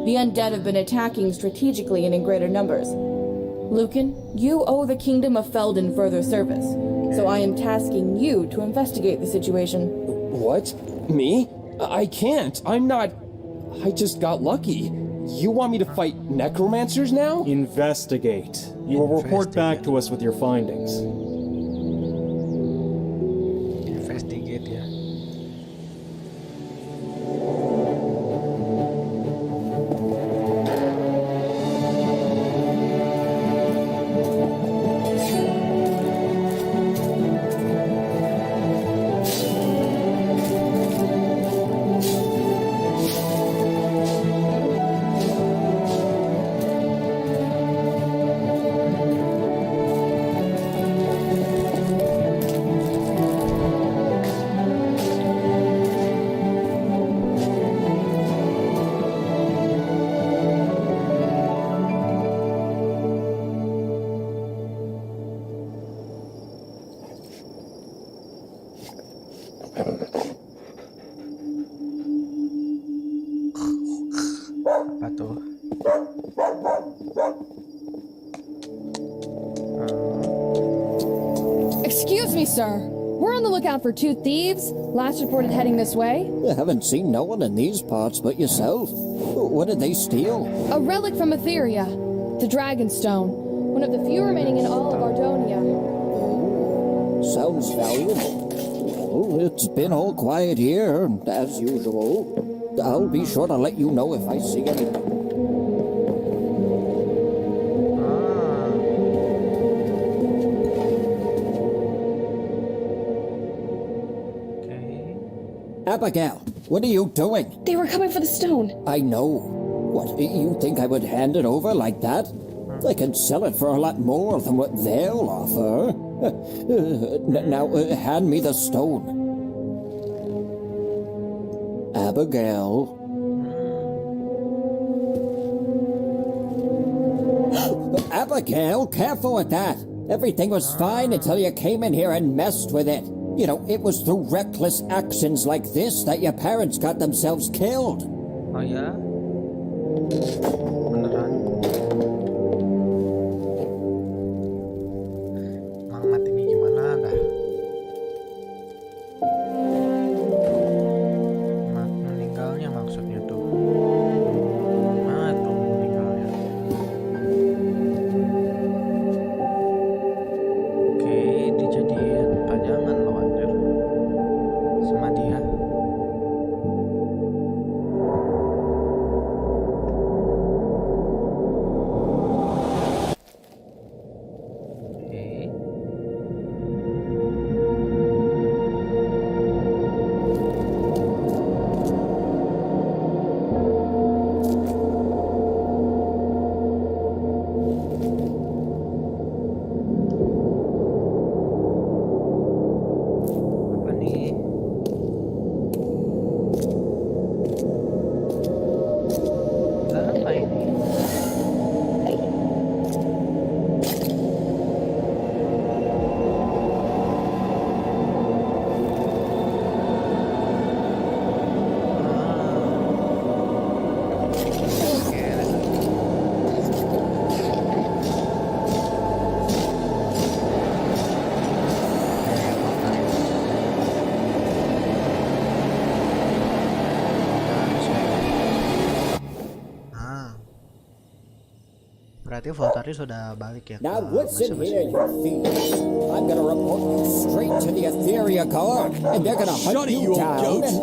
The undead have been attacking strategically and in greater numbers. Lucan, you owe the Kingdom of Felden further service, so I am tasking you to investigate the situation. What? Me? I can't. I'm not... I just got lucky. You want me to fight necromancers now? Investigate. You will report back to us with your findings. Investigate, ya. Apa tuh? Excuse me, sir. We're on the lookout for 2 thieves. Last reported heading this way. You haven't seen no one in these parts but yourself. What did they steal? A relic from Etheria. The Dragonstone. One of the few remaining in all of Ardonia. Sounds valuable. Well, it's been all quiet here, as usual. I'll be sure to let you know if I see anything. Abigail, what are you doing? They were coming for the stone. I know. What, you think I would hand it over like that? I can sell it for a lot more than what they'll offer. Now, hand me the stone. Abigail. Abigail, careful with that. Everything was fine until you came in here and messed with it. You know, it was through reckless actions like this that your parents got themselves killed. Oh ya? Beneran? Mang matinya gimana dah? Meninggalnya maksudnya tuh. Mana tuh meninggalnya? Oke, dijadiin pajangan loh anjir. Sama dia. Apa nih? Apa ini? Berarti Voltari sudah balik ya. Now listen here, you thieves. I'm gonna report you straight to the Etheria Core, and they're gonna hunt you down and...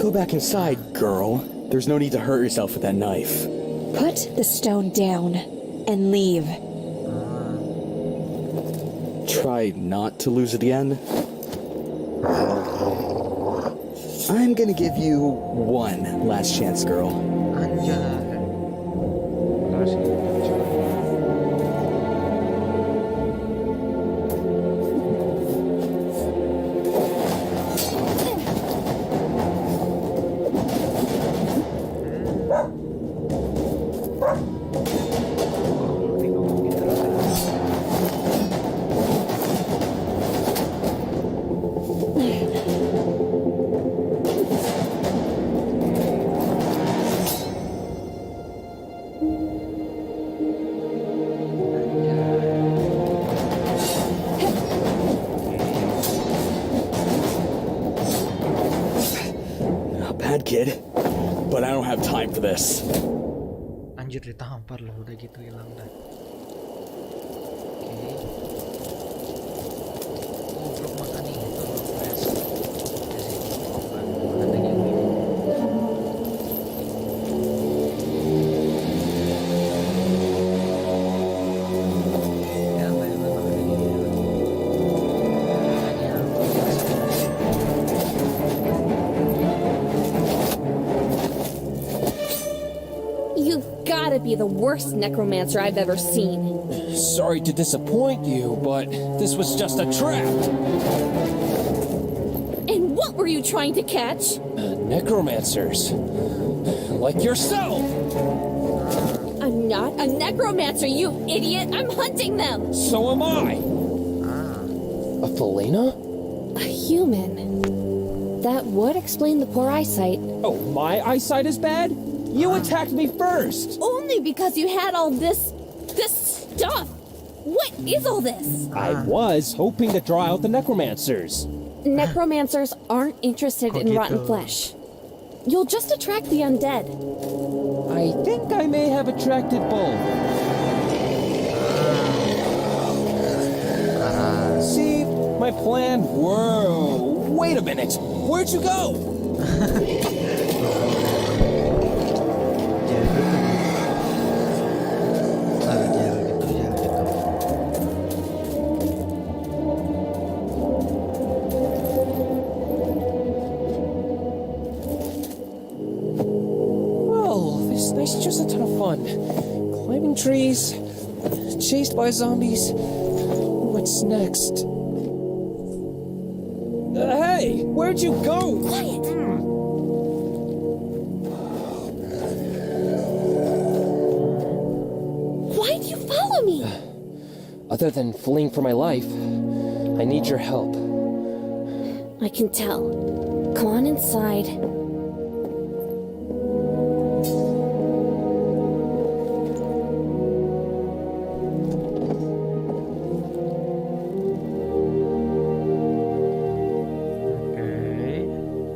Go back inside, girl. There's no need to hurt yourself with that knife. Put the stone down and leave. Try not to lose again. I'm gonna give you one last chance, girl. Anjay. Bad kid, but I don't have time for this. Anjir ditampar loh, udah gitu hilang dah. Oke. Oh, belum makan nih. Gotta be the worst necromancer I've ever seen. Sorry to disappoint you, but this was just a trap. And what were you trying to catch? Necromancers. Like yourself. I'm not a necromancer, you idiot! I'm hunting them! So am I. A Felina? A human. That would explain the poor eyesight. Oh, my eyesight is bad? You attacked me first! Only because you had all this stuff! What is all this? I was hoping to draw out the necromancers. Necromancers aren't interested in rotten flesh. You'll just attract the undead. I think I may have attracted both. See, my plan... Whoa, wait a minute! Where'd you go? It's just a ton of fun. Climbing trees, chased by zombies. What's next? Hey, where'd you go? Quiet! me. Other than fleeing for my life, I need your help. I can tell. Come on inside.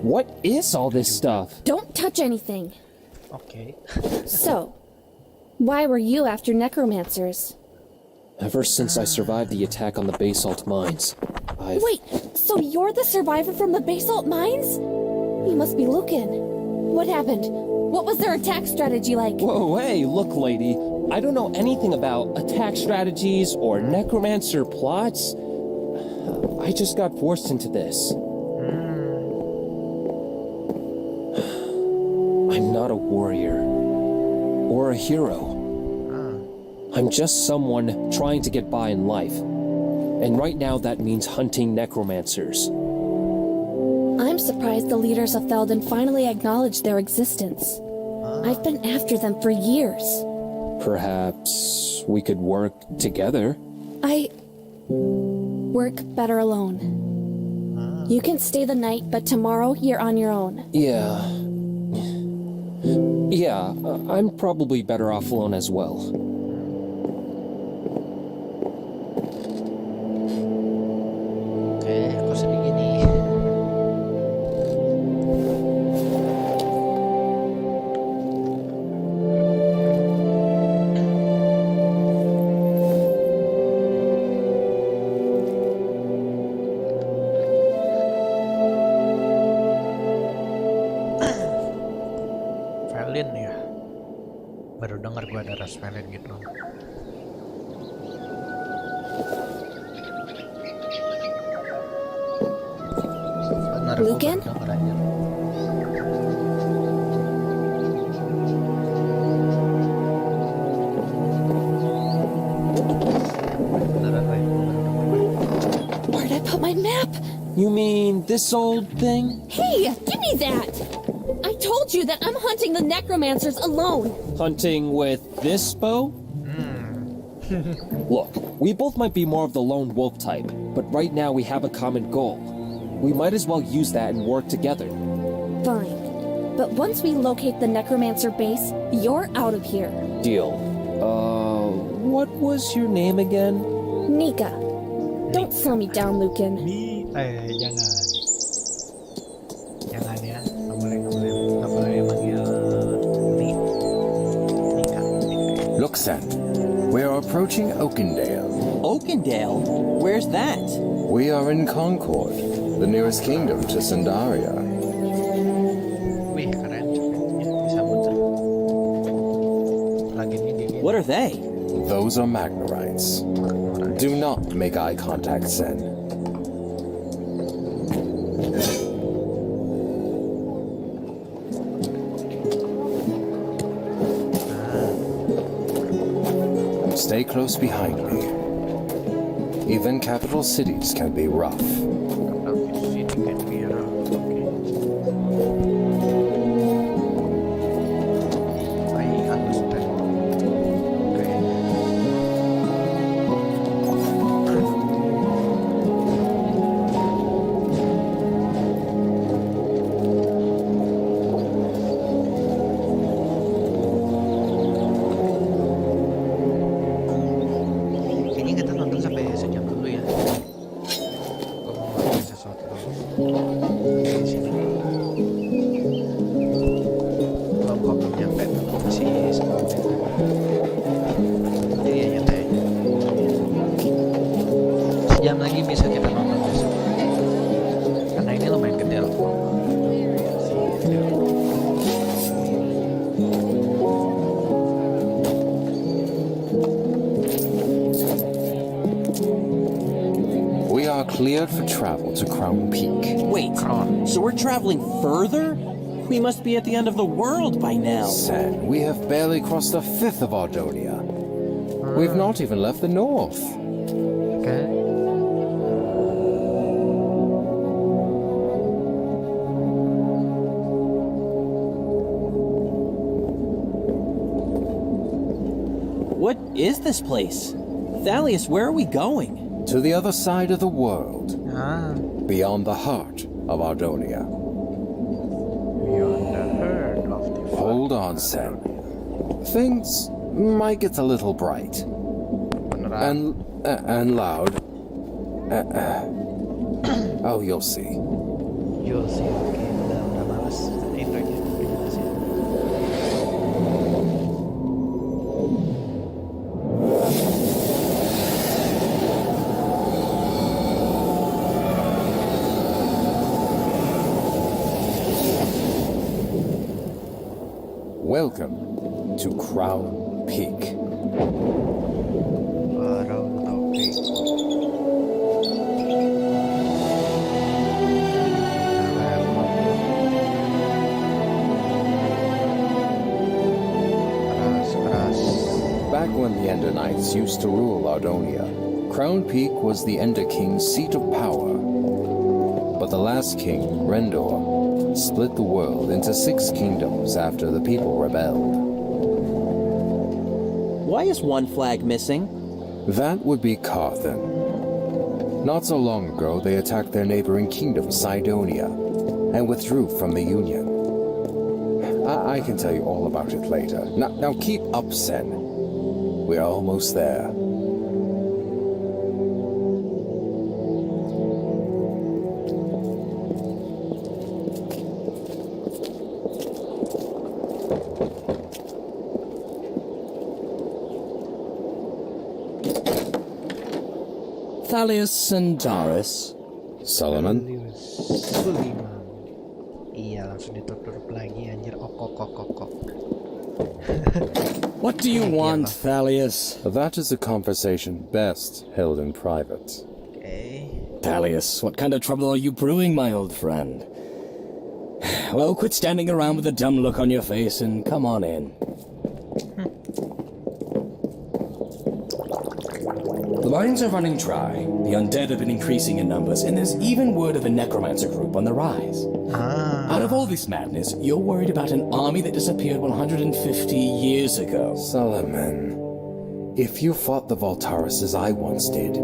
What is all this stuff? Don't touch anything. Okay. So, why were you after necromancers? Ever since I survived the attack on the basalt mines, I've... Wait, so you're the survivor from the basalt mines? You must be Lucan. What happened? What was their attack strategy like? Whoa, hey, look, lady. I don't know anything about attack strategies or necromancer plots. I just got forced into this. I'm not a warrior or a hero. I'm just someone trying to get by in life. And right now that means hunting necromancers. I'm surprised the leaders of Felden finally acknowledged their existence. I've been after them for years. Perhaps we could work together? I work better alone. You can stay the night, but tomorrow you're on your own. Yeah, I'm probably better off alone as well. Kok sedih gini? Valin ya, baru dengar gua ada ras Valin gitu. Benar, Lucan? gua baru denger aja. Beneran, Ray, gua baru denger. Where'd I put my map? You mean this old thing? Hey, give me that! I told you that I'm hunting the necromancers alone. Hunting with this bow? Look, we both might be more of the lone wolf type, but right now we have a common goal. We might as well use that and work together. Fine. But once we locate the necromancer base, you're out of here. Deal. What was your name again? Nika. Don't slow me down, Lucan. Jangan. Jangan ya. Nggak boleh manggil Nika. Look, Sen, we are approaching Oakendale. Oakendale? Where's that? We are in Concord, the nearest kingdom to Sandaria. Wih, keren. Bisa muter. Lagi ini dingin. What are they? Those are Magnorites. Do not make eye contact, Sen. Stay close behind me. Even capital cities can be rough. Kayaknya kita nonton sampai sejam dulu ya. Gua mau ngelakuin sesuatu di sini. Belum nyampe, masih setengah menit. Jadi ya nyantai aja. Sejam lagi bisa kita nonton besok. Karena ini lumayan gede loh. We are cleared for travel to Crown Peak. Wait, so we're traveling further? We must be at the end of the world by now. Sen, we have barely crossed a fifth of Ardonia. We've not even left the north. Okay. What is this place? Thalius, where are we going? To the other side of the world. Ah. Beyond the heart of Ardonia. Beyond the heart of the... Hold on, Sen. Things might get a little bright. And loud. Oh, you'll see. You'll see, oke. Udah males. Itu aja. Terima kasih. Welcome to Crown Peak. Back when the Ender Knights used to rule Ardonia, Crown Peak was the Ender King's seat of power. But the last king, Rendor, split the world into 6 kingdoms after the people rebelled. Why is one flag missing? That would be Carthan. Not so long ago, they attacked their neighboring kingdom, Cydonia, and withdrew from the Union. I can tell you all about it later. Now keep up, Sen. We're almost there. Thalius and Doris. Solomon. Iya, langsung ditutup lagi anjir. Ok. What do you want, Thalius? That is a conversation best held in private. Okay. Thalius, what kind of trouble are you brewing, my old friend? Well, quit standing around with a dumb look on your face and come on in. The mines are running dry, the undead have been increasing in numbers, and there's even word of a necromancer group on the rise. Out of all this madness, you're worried about an army that disappeared 150 years ago. Solomon, if you fought the Voltaris as I once did,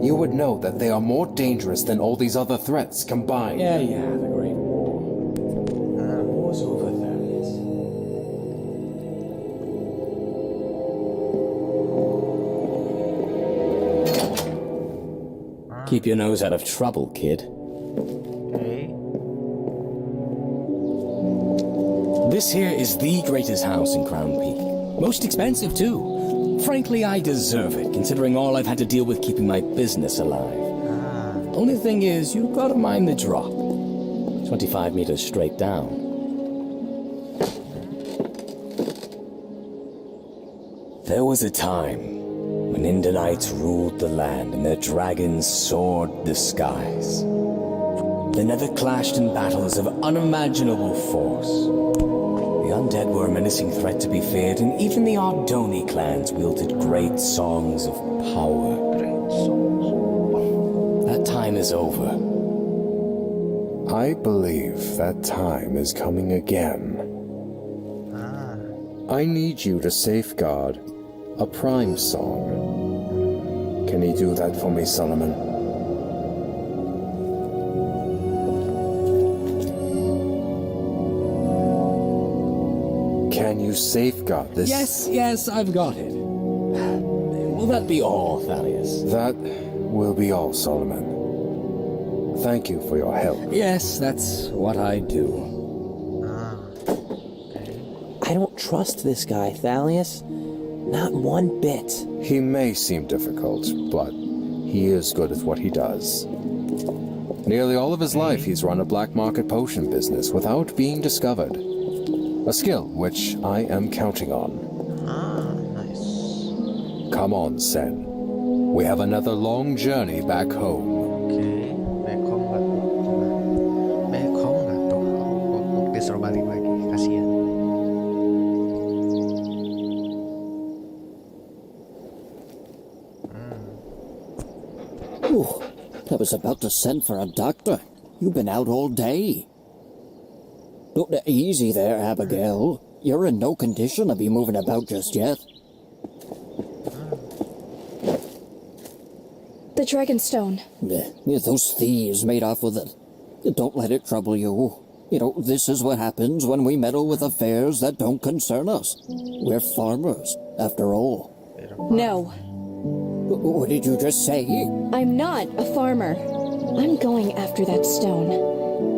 you would know that they are more dangerous than all these other threats combined. Yeah, the Great War. War's over, Thalius. Keep your nose out of trouble, kid. Okay. This here is the greatest house in Crown Peak. Most expensive, too. Frankly, I deserve it, considering all I've had to deal with keeping my business alive. Only thing is, you've got to mind the drop. 25 meters straight down. There was a time when Indanites ruled the land and their dragons soared the skies. The nether clashed in battles of unimaginable force. The undead were a menacing threat to be feared, and even the Ardoni clans wielded great songs of power. That time is over. I believe that time is coming again. I need you to safeguard a prime song. Can you do that for me, Solomon? Can you safeguard this? Yes, I've got it. Will that be all, Thalius? That will be all, Solomon. Thank you for your help. Yes, that's what I do. I don't trust this guy, Thalius. Not one bit. He may seem difficult, but he is good at what he does. Nearly all of his life he's run a black market potion business without being discovered. A skill which I am counting on. Nice. Come on, Sen. We have another long journey back home. Okay. Back home gak tuh? Back home gak tuh? Aku disuruh balik lagi. Kasian. Ooh, I was about to send for a doctor. You've been out all day. Easy there, Abigail. You're in no condition to be moving about just yet. The Dragonstone. Those thieves made off with it. Don't let it trouble you. You know, this is what happens when we meddle with affairs that don't concern us. We're farmers, after all. No. What did you just say? I'm not a farmer. I'm going after that stone.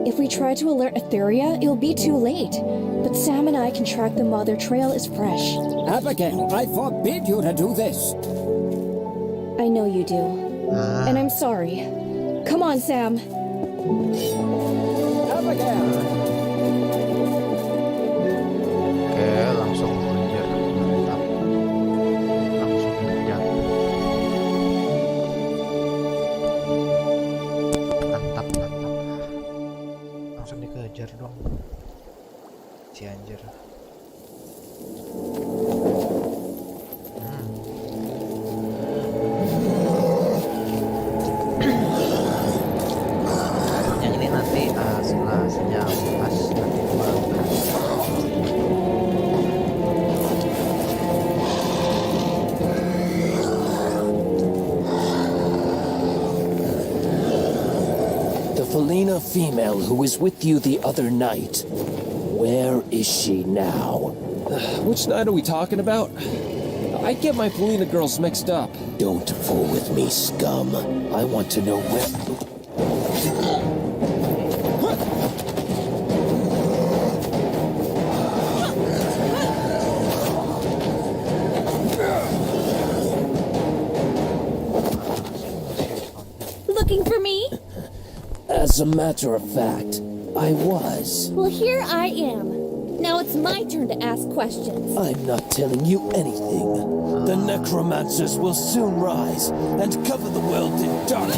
If we try to alert Etheria, it'll be too late. But Sam and I can track them while their trail is fresh. Abigail, I forbid you to do this. I know you do. And I'm sorry. Come on, Sam. Abigail! Oke, langsung kejar. Mantap. Langsung kejar. Mantap. Langsung dikejar dong. Si anjir. Yang ini nanti setelah sejam pas nanti baru The Felina female who was with you the other night. Where is she now? Which night are we talking about? I get my Felina girls mixed up. Don't fool with me, scum. I want to know where... Looking for me? As a matter of fact, I was. Well, here I am. Now it's my turn to ask questions. I'm not telling you anything. The necromancers will soon rise and cover the world in dark.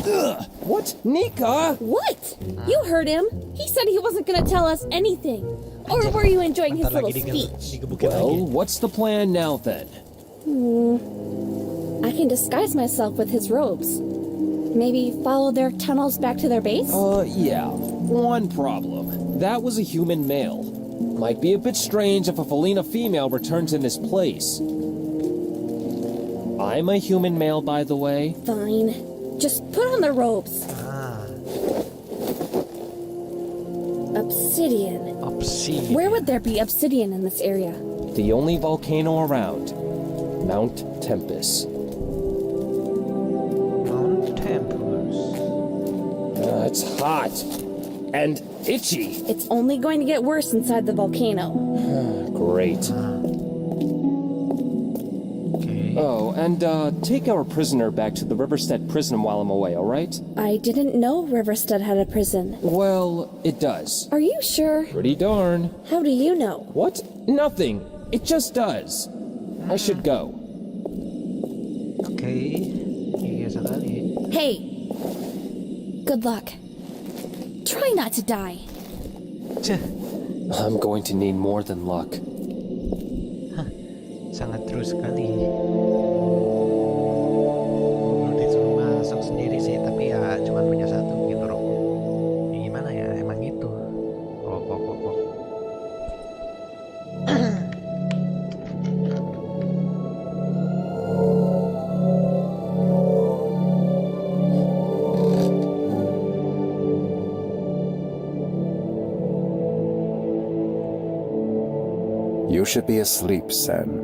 What? Nika? What? You heard him. He said he wasn't going to tell us anything. Or were you enjoying his little speech? Well, what's the plan now then? I can disguise myself with his robes. Maybe follow their tunnels back to their base? Yeah. One problem. That was a human male. Might be a bit strange if a Felina female returns in his place. I'm a human male, by the way. Fine. Just put on the robes. Obsidian. Obsidian. Where would there be obsidian in this area? The only volcano around. Mount Tempest. Mount Tempest. It's hot. And itchy. It's only going to get worse inside the volcano. Great. Okay. Oh, and take our prisoner back to the Riverstead prison while I'm away, alright? I didn't know Riverstead had a prison. Well, it does. Are you sure? Pretty darn. How do you know? What? Nothing. It just does. I should go. Okay. Iya sekali. Hey! Good luck. Try not to die. I'm going to need more than luck. Sangat true sekali. Disuruh masuk sendiri sih, tapi ya cuma punya satu gitu loh. Ya gimana ya, emang gitu. Oh. You should be asleep, Sen.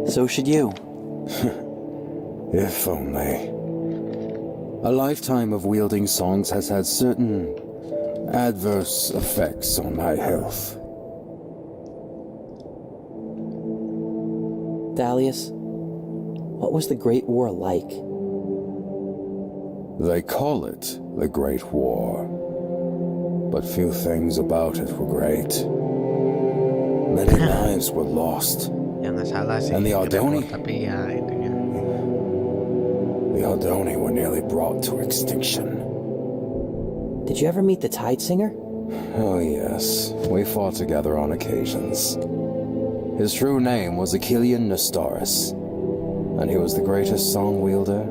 So should you. If only. A lifetime of wielding songs has had certain adverse effects on my health. Thalius, what was the Great War like? They call it the Great War, but few things about it were great. Many lives were lost. Jangan salah sih. And the Ardoni? Tapi ya itunya. The Ardoni were nearly brought to extinction. Did you ever meet the Tide Singer? Oh yes, we fought together on occasions. His true name was Achillean Nestoris, and he was the greatest song wielder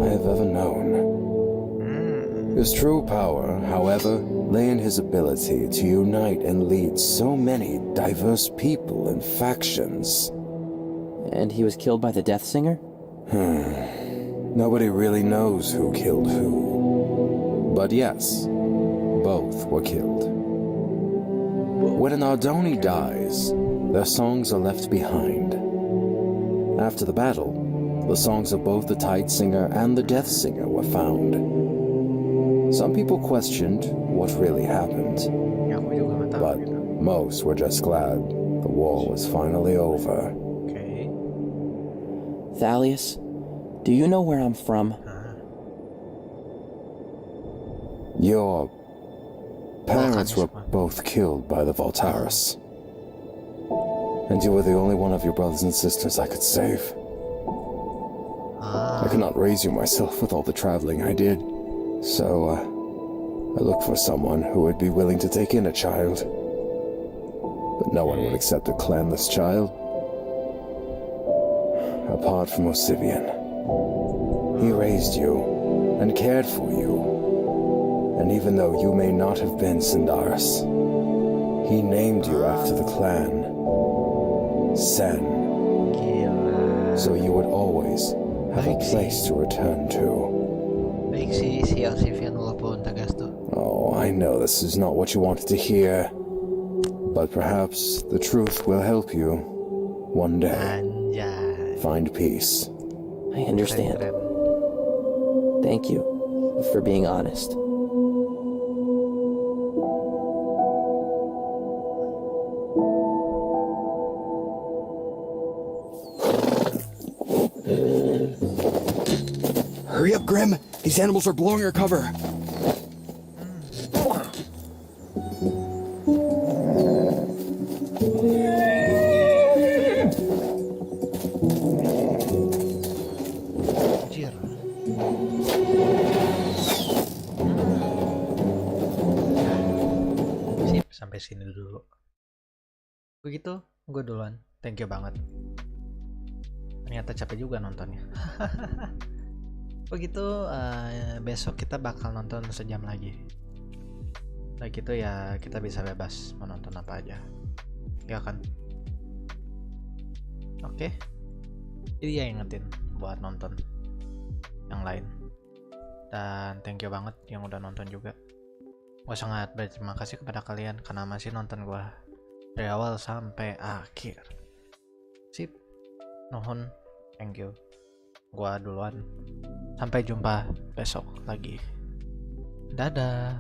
I have ever known. His true power, however, lay in his ability to unite and lead so many diverse people and factions. And he was killed by the Death Singer? Nobody really knows who killed who. But yes, both were killed. When an Ardoni dies, their songs are left behind. After the battle, the songs of both the Tide Singer and the Death Singer were found. Some people questioned what really happened, but most were just glad the war was finally over. Okay. Thalius, do you know where I'm from? Your parents were both killed by the Voltaris. And you were the only one of your brothers and sisters I could save. I could not raise you myself with all the traveling I did, so I looked for someone who would be willing to take in a child. But no one would accept a clanless child. Apart from Osivian. He raised you and cared for you. And even though you may not have been Sindaris, he named you after the clan. Sen. So you would always have a place to return to. Oh, I know this is not what you wanted to hear. But perhaps the truth will help you one day. Find peace. I understand. Thank you for being honest. Hurry up, Grim! These animals are blowing our cover! Sip, sampai sini dulu. Begitu, gue duluan. Thank you banget. Ternyata capek juga nontonnya. Begitu, besok kita bakal nonton sejam lagi. Nah gitu ya, kita bisa bebas mau nonton apa aja, ya kan? Oke. Jadi ya ingetin buat nonton yang lain. Dan thank you banget yang udah nonton juga. Gue sangat berterima kasih kepada kalian karena masih nonton gue dari awal sampai akhir. Sip, nuhun, thank you. Gua duluan. Sampai jumpa besok lagi. Dadah.